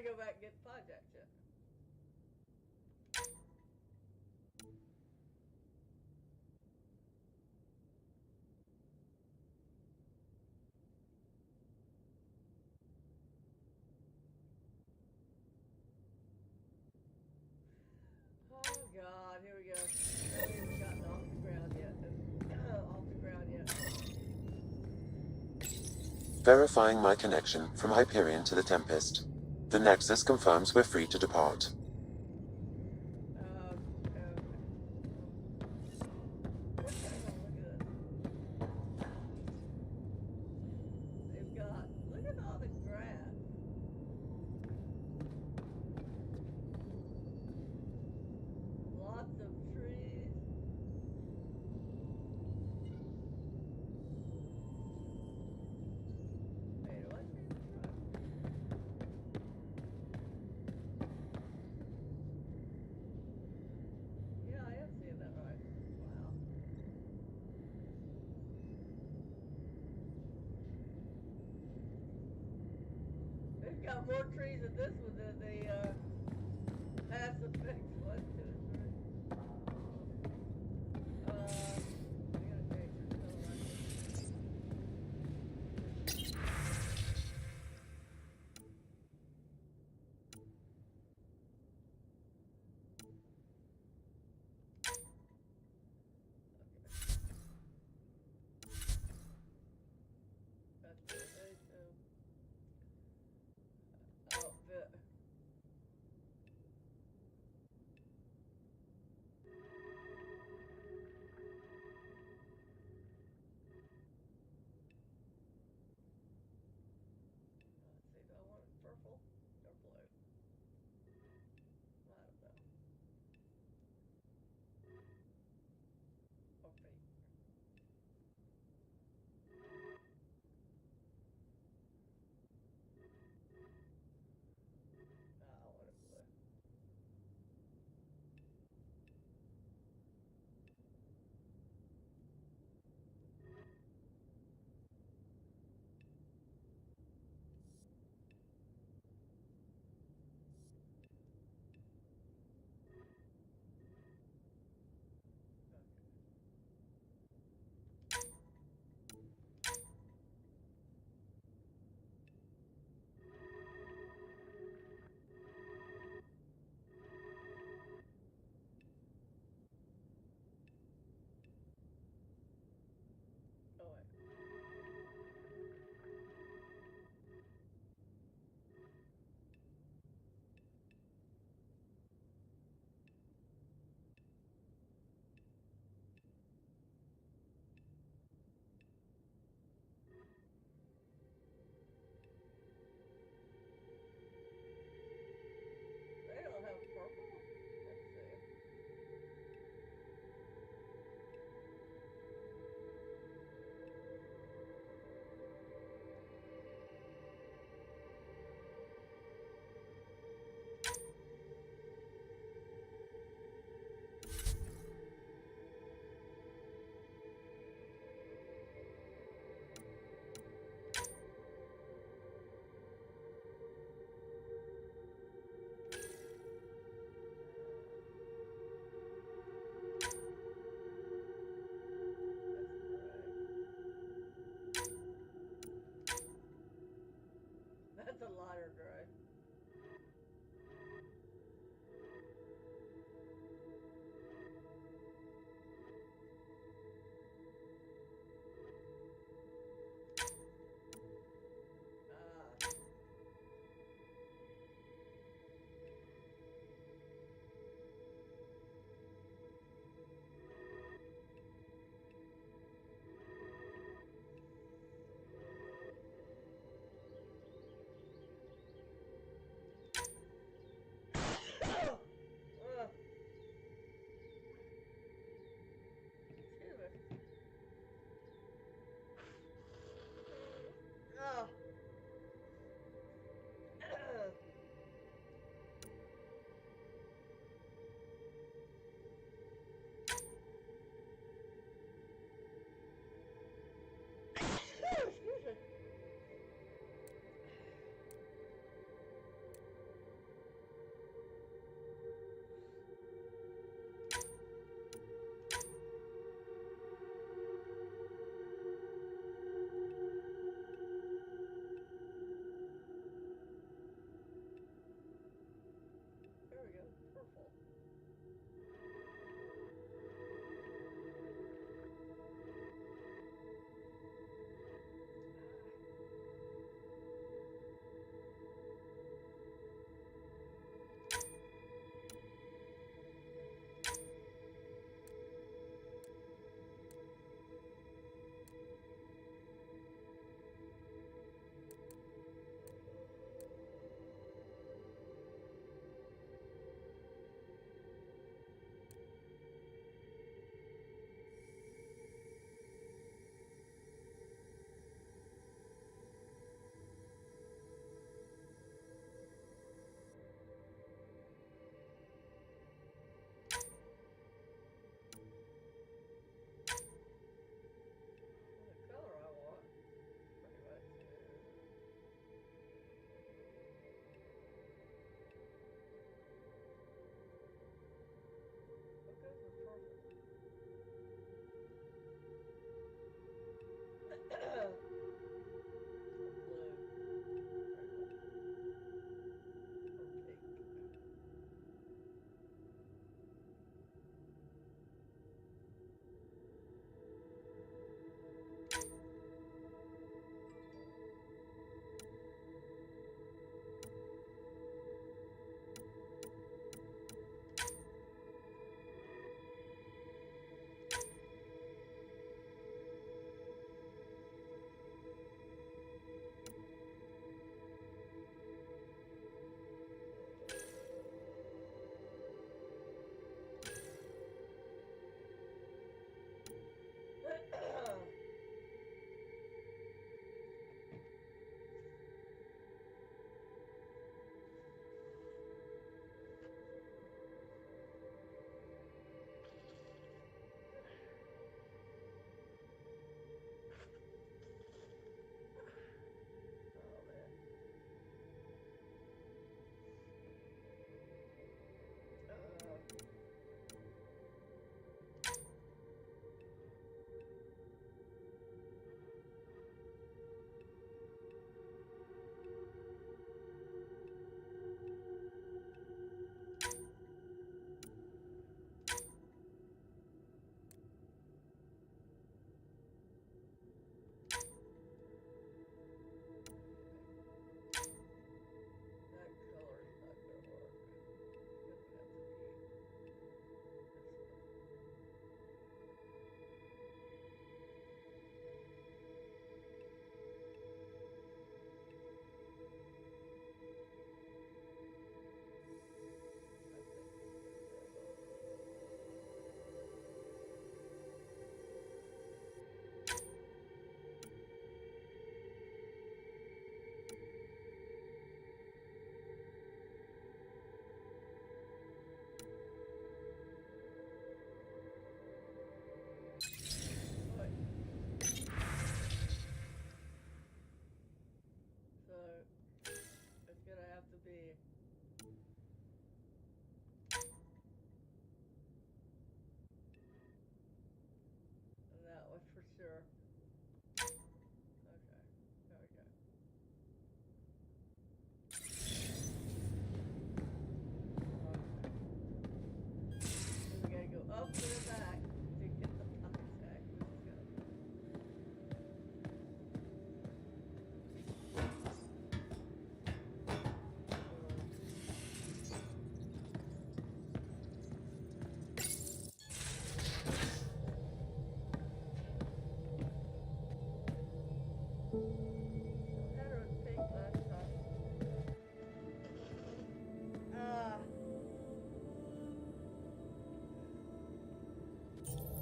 [SPEAKER 1] Go back and get the pod jack shit. Oh God, here we go. I haven't even gotten off the ground yet. Off the ground yet.
[SPEAKER 14] Verifying my connection from Hyperion to the Tempest. The Nexus confirms we're free to depart.
[SPEAKER 1] Look at all the grass. Lots of trees. Wait, what's this? Yeah, I am seeing that right. Wow. They've got more trees in this one than the Mass Effect 1, 2, 3. I gotta change this color right outfit.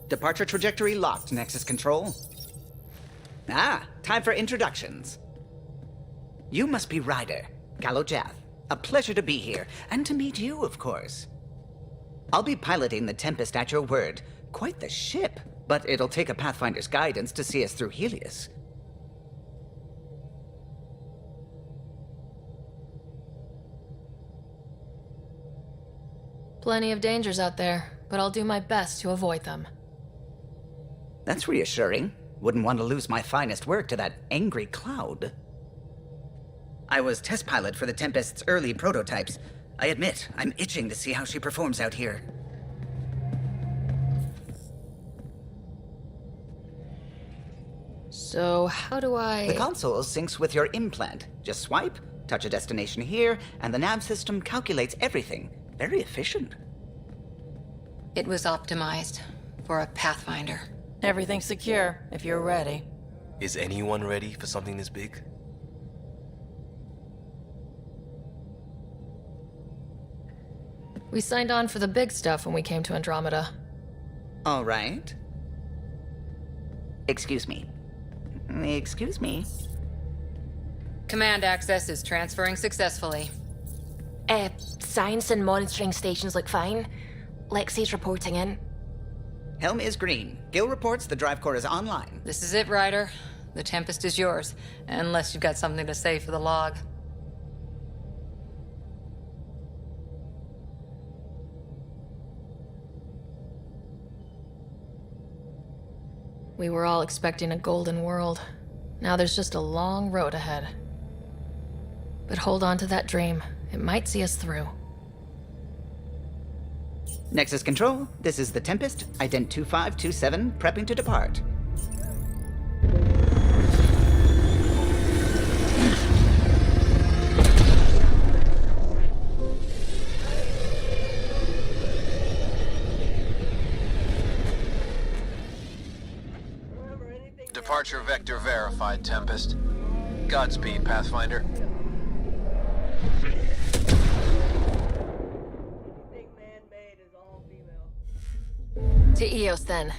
[SPEAKER 5] Departure trajectory locked, Nexus Control. Ah, time for introductions. You must be Ryder, Calo Jath. A pleasure to be here, and to meet you, of course. I'll be piloting the Tempest at your word. Quite the ship, but it'll take a Pathfinder's guidance to see us through Helios.
[SPEAKER 6] Plenty of dangers out there, but I'll do my best to avoid them.
[SPEAKER 5] That's reassuring. Wouldn't want to lose my finest work to that angry cloud. I was test pilot for the Tempest's early prototypes. I admit, I'm itching to see how she performs out here.
[SPEAKER 6] So, how do I...
[SPEAKER 5] The console syncs with your implant. Just swipe, touch a destination here, and the nav system calculates everything. Very efficient.
[SPEAKER 18] It was optimized for a Pathfinder.
[SPEAKER 3] Everything's secure, if you're ready.
[SPEAKER 19] Is anyone ready for something this big?
[SPEAKER 6] We signed on for the big stuff when we came to Andromeda.
[SPEAKER 5] All right. Excuse me. Excuse me.
[SPEAKER 18] Command access is transferring successfully.
[SPEAKER 7] Science and monitoring stations look fine. Lexi's reporting in.
[SPEAKER 5] Helm is green. Gil reports the drive core is online.
[SPEAKER 18] This is it, Ryder. The Tempest is yours, unless you've got something to say for the log.
[SPEAKER 6] We were all expecting a golden world. Now there's just a long road ahead. But hold on to that dream. It might see us through.
[SPEAKER 5] Nexus Control, this is the Tempest, Ident 2527, prepping to depart.
[SPEAKER 8] Departure vector verified, Tempest. Godspeed, Pathfinder.
[SPEAKER 6] To Eos, then.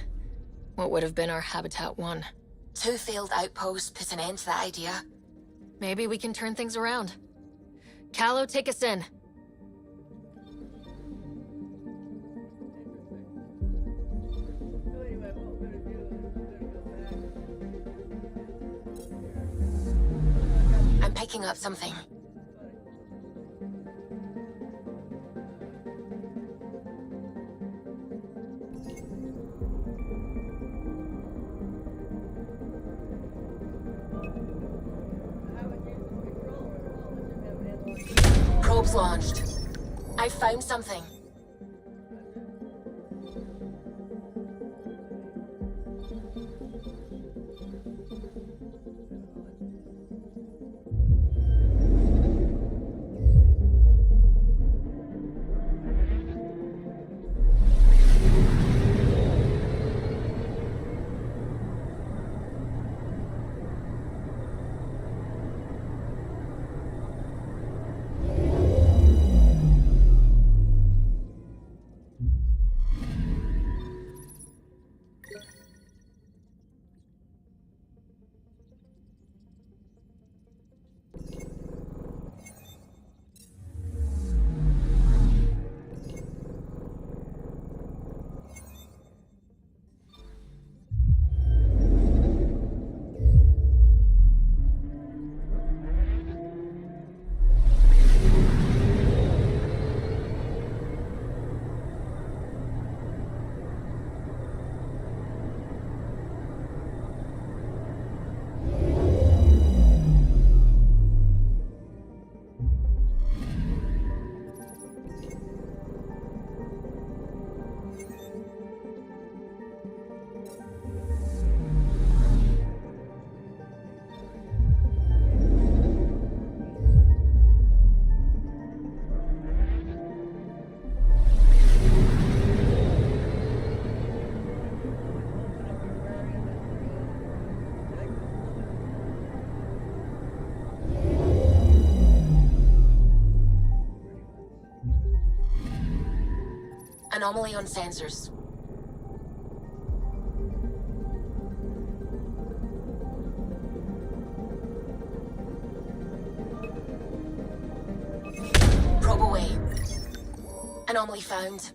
[SPEAKER 6] What would have been our Habitat 1?
[SPEAKER 7] 2 failed outposts put an end to that idea.
[SPEAKER 6] Maybe we can turn things around. Calo, take us in.
[SPEAKER 7] I'm picking up something. Probes launched. I found something. Anomaly on sensors. Anomaly found.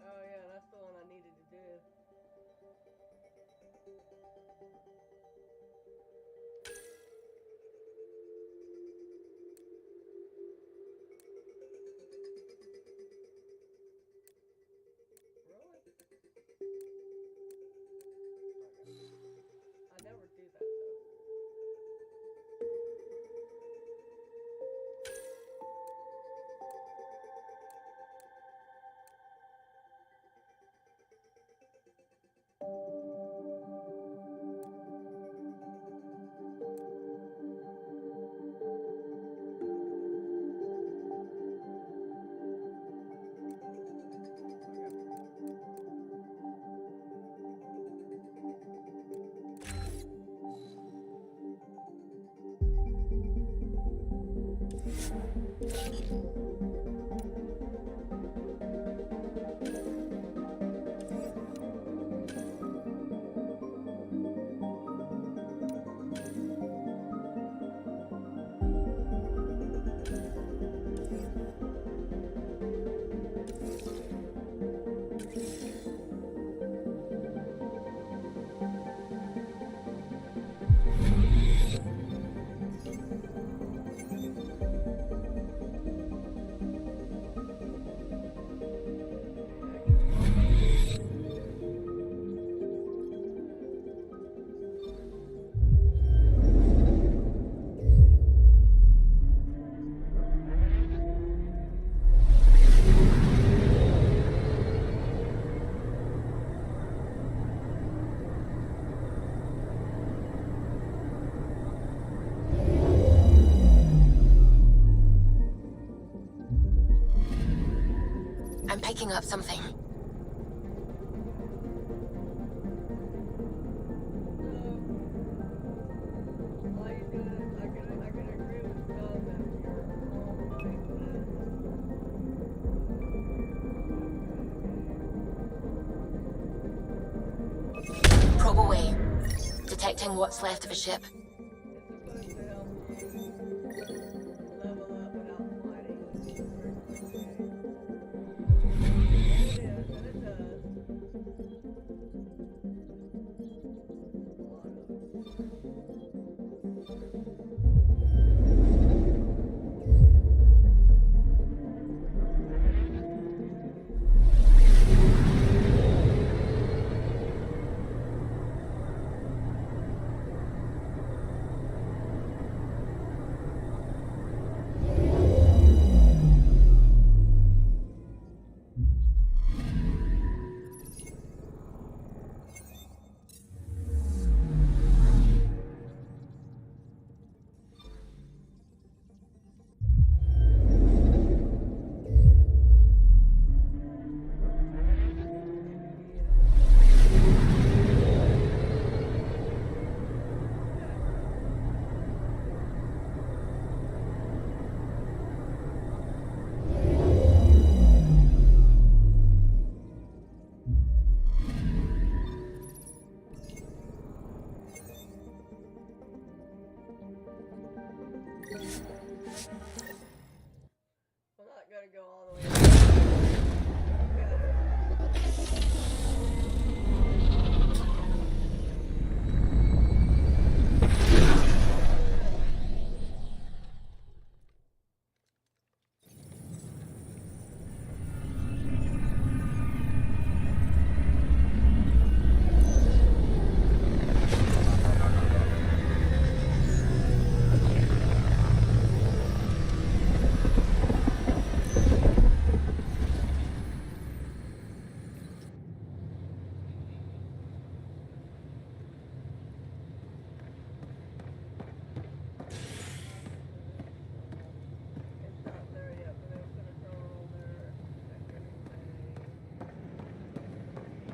[SPEAKER 1] Oh yeah, that's the one I needed to do. Really? I never do that though.
[SPEAKER 7] I'm picking up something. Probe away. Detecting what's left of a ship.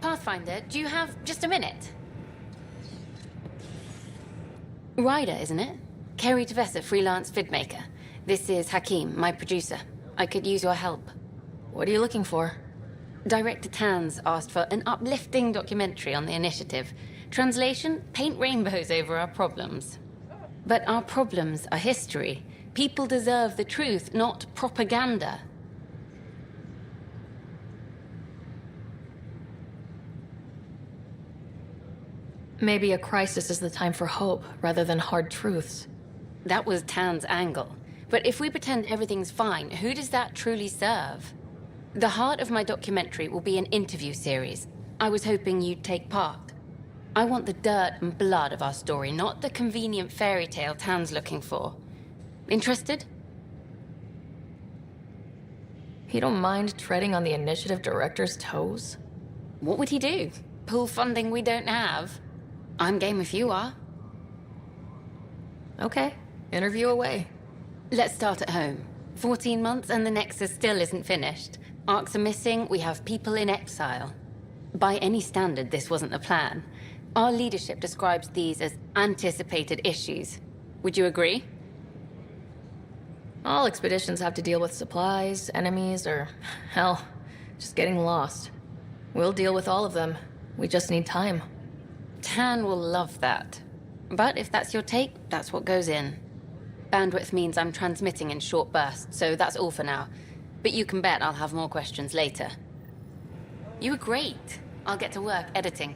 [SPEAKER 9] Pathfinder, do you have just a minute? Ryder, isn't it? Kerry Tevessa, freelance vidmaker. This is Hakeem, my producer. I could use your help.
[SPEAKER 6] What are you looking for?
[SPEAKER 9] Director Tans asked for an uplifting documentary on the initiative. Translation, paint rainbows over our problems. But our problems are history. People deserve the truth, not propaganda.
[SPEAKER 6] Maybe a crisis is the time for hope rather than hard truths.
[SPEAKER 9] That was Tan's angle. But if we pretend everything's fine, who does that truly serve? The heart of my documentary will be an interview series. I was hoping you'd take part. I want the dirt and blood of our story, not the convenient fairy tale Tan's looking for. Interested?
[SPEAKER 6] You don't mind treading on the initiative director's toes?
[SPEAKER 9] What would he do? Pull funding we don't have? I'm game if you are.
[SPEAKER 6] Okay, interview away.
[SPEAKER 9] Let's start at home. 14 months and the Nexus still isn't finished. Arcs are missing, we have people in exile. By any standard, this wasn't the plan. Our leadership describes these as anticipated issues. Would you agree?
[SPEAKER 6] All expeditions have to deal with supplies, enemies, or, hell, just getting lost. We'll deal with all of them. We just need time.
[SPEAKER 9] Tan will love that. But if that's your take, that's what goes in. Bandwidth means I'm transmitting in short bursts, so that's all for now. But you can bet I'll have more questions later. You were great. I'll get to work editing.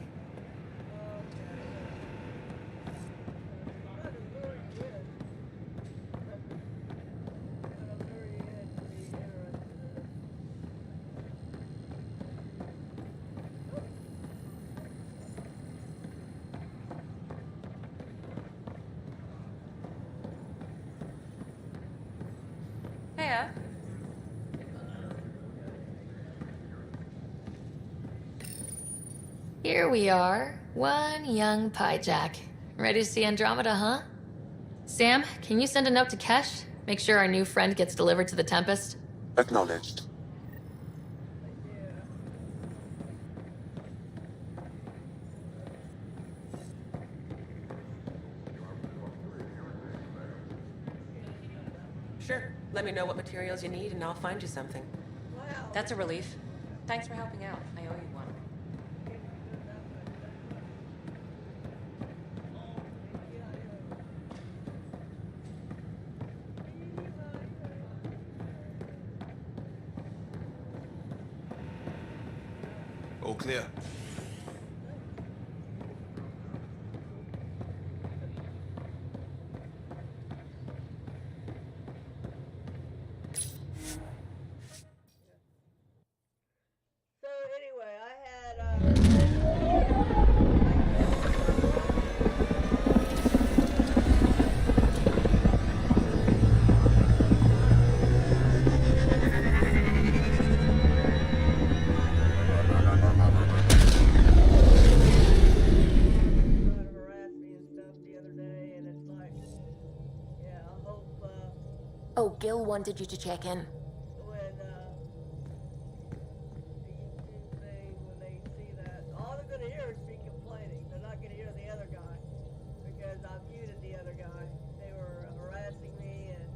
[SPEAKER 23] Hiya.
[SPEAKER 6] Here we are, one young Pyjack. Ready to see Andromeda, huh? Sam, can you send a note to Kesh? Make sure our new friend gets delivered to the Tempest?
[SPEAKER 14] Acknowledged.
[SPEAKER 10] Sure. Let me know what materials you need and I'll find you something.
[SPEAKER 23] That's a relief. Thanks for helping out. I owe you one.
[SPEAKER 17] All clear.
[SPEAKER 1] So anyway, I had
[SPEAKER 7] Oh, Gil wanted you to check in.
[SPEAKER 1] when the YouTube thing, when they see that, all they're gonna hear is me complaining. They're not gonna hear the other guy because I muted the other guy. They were harassing me and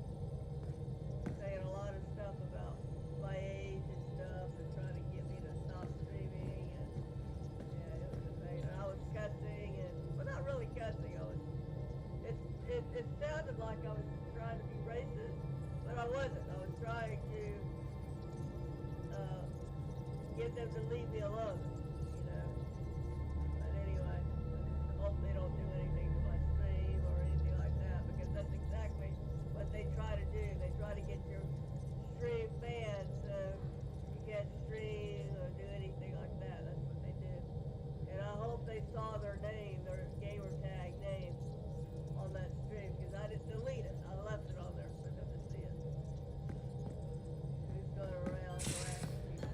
[SPEAKER 1] saying a lot of stuff about my age and stuff and trying to get me to stop streaming and yeah, it was a thing. And I was cussing and well, not really cussing. It sounded like I was trying to be racist. But I wasn't. I was trying to get them to leave me alone, you know. But anyway, I hope they don't do anything to my stream or anything like that, because that's exactly what they try to do. They try to get your stream banned so you can't stream or do anything like that. That's what they do. And I hope they saw their name, their gamer tag name on that stream, because I didn't delete it. I left it on there for them to see it. Who's going around harassing people?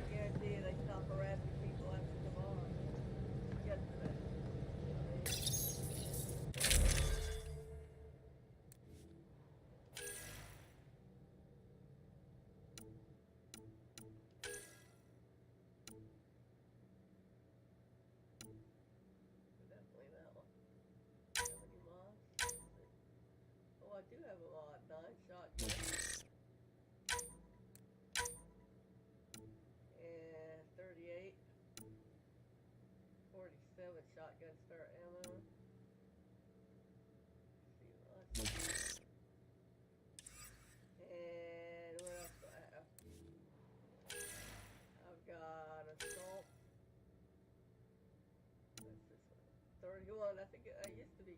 [SPEAKER 1] Again,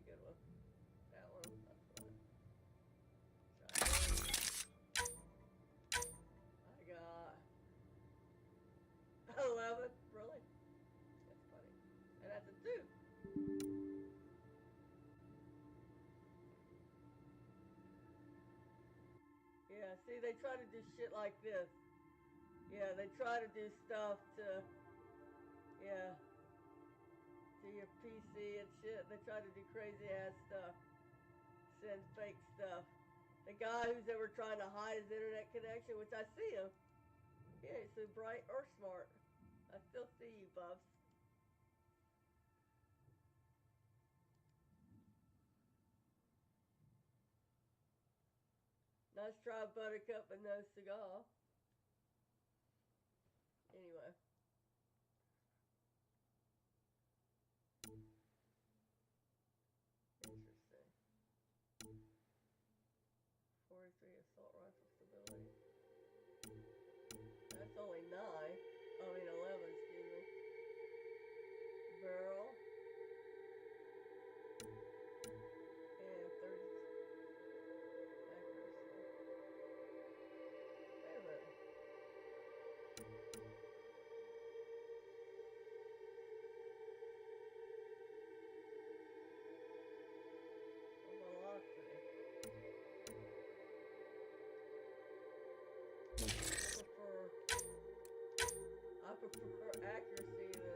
[SPEAKER 1] good one. That one. I got 11. Really? That's funny. And that's a 2. Yeah, see, they try to do shit like this. Yeah, they try to do stuff to, yeah, to your PC and shit. They try to do crazy ass stuff. Send fake stuff. The guy who's ever trying to hide his internet connection, which I see him. Yeah, he's so bright or smart. I still see you, Bubs. Nice try, Buttercup, but no cigar. Anyway. Interesting. 43 assault rifle stability. That's only 9. I mean 11, excuse me. Barrel. And 30 accuracy. Wait a minute. Velocity. I prefer accuracy than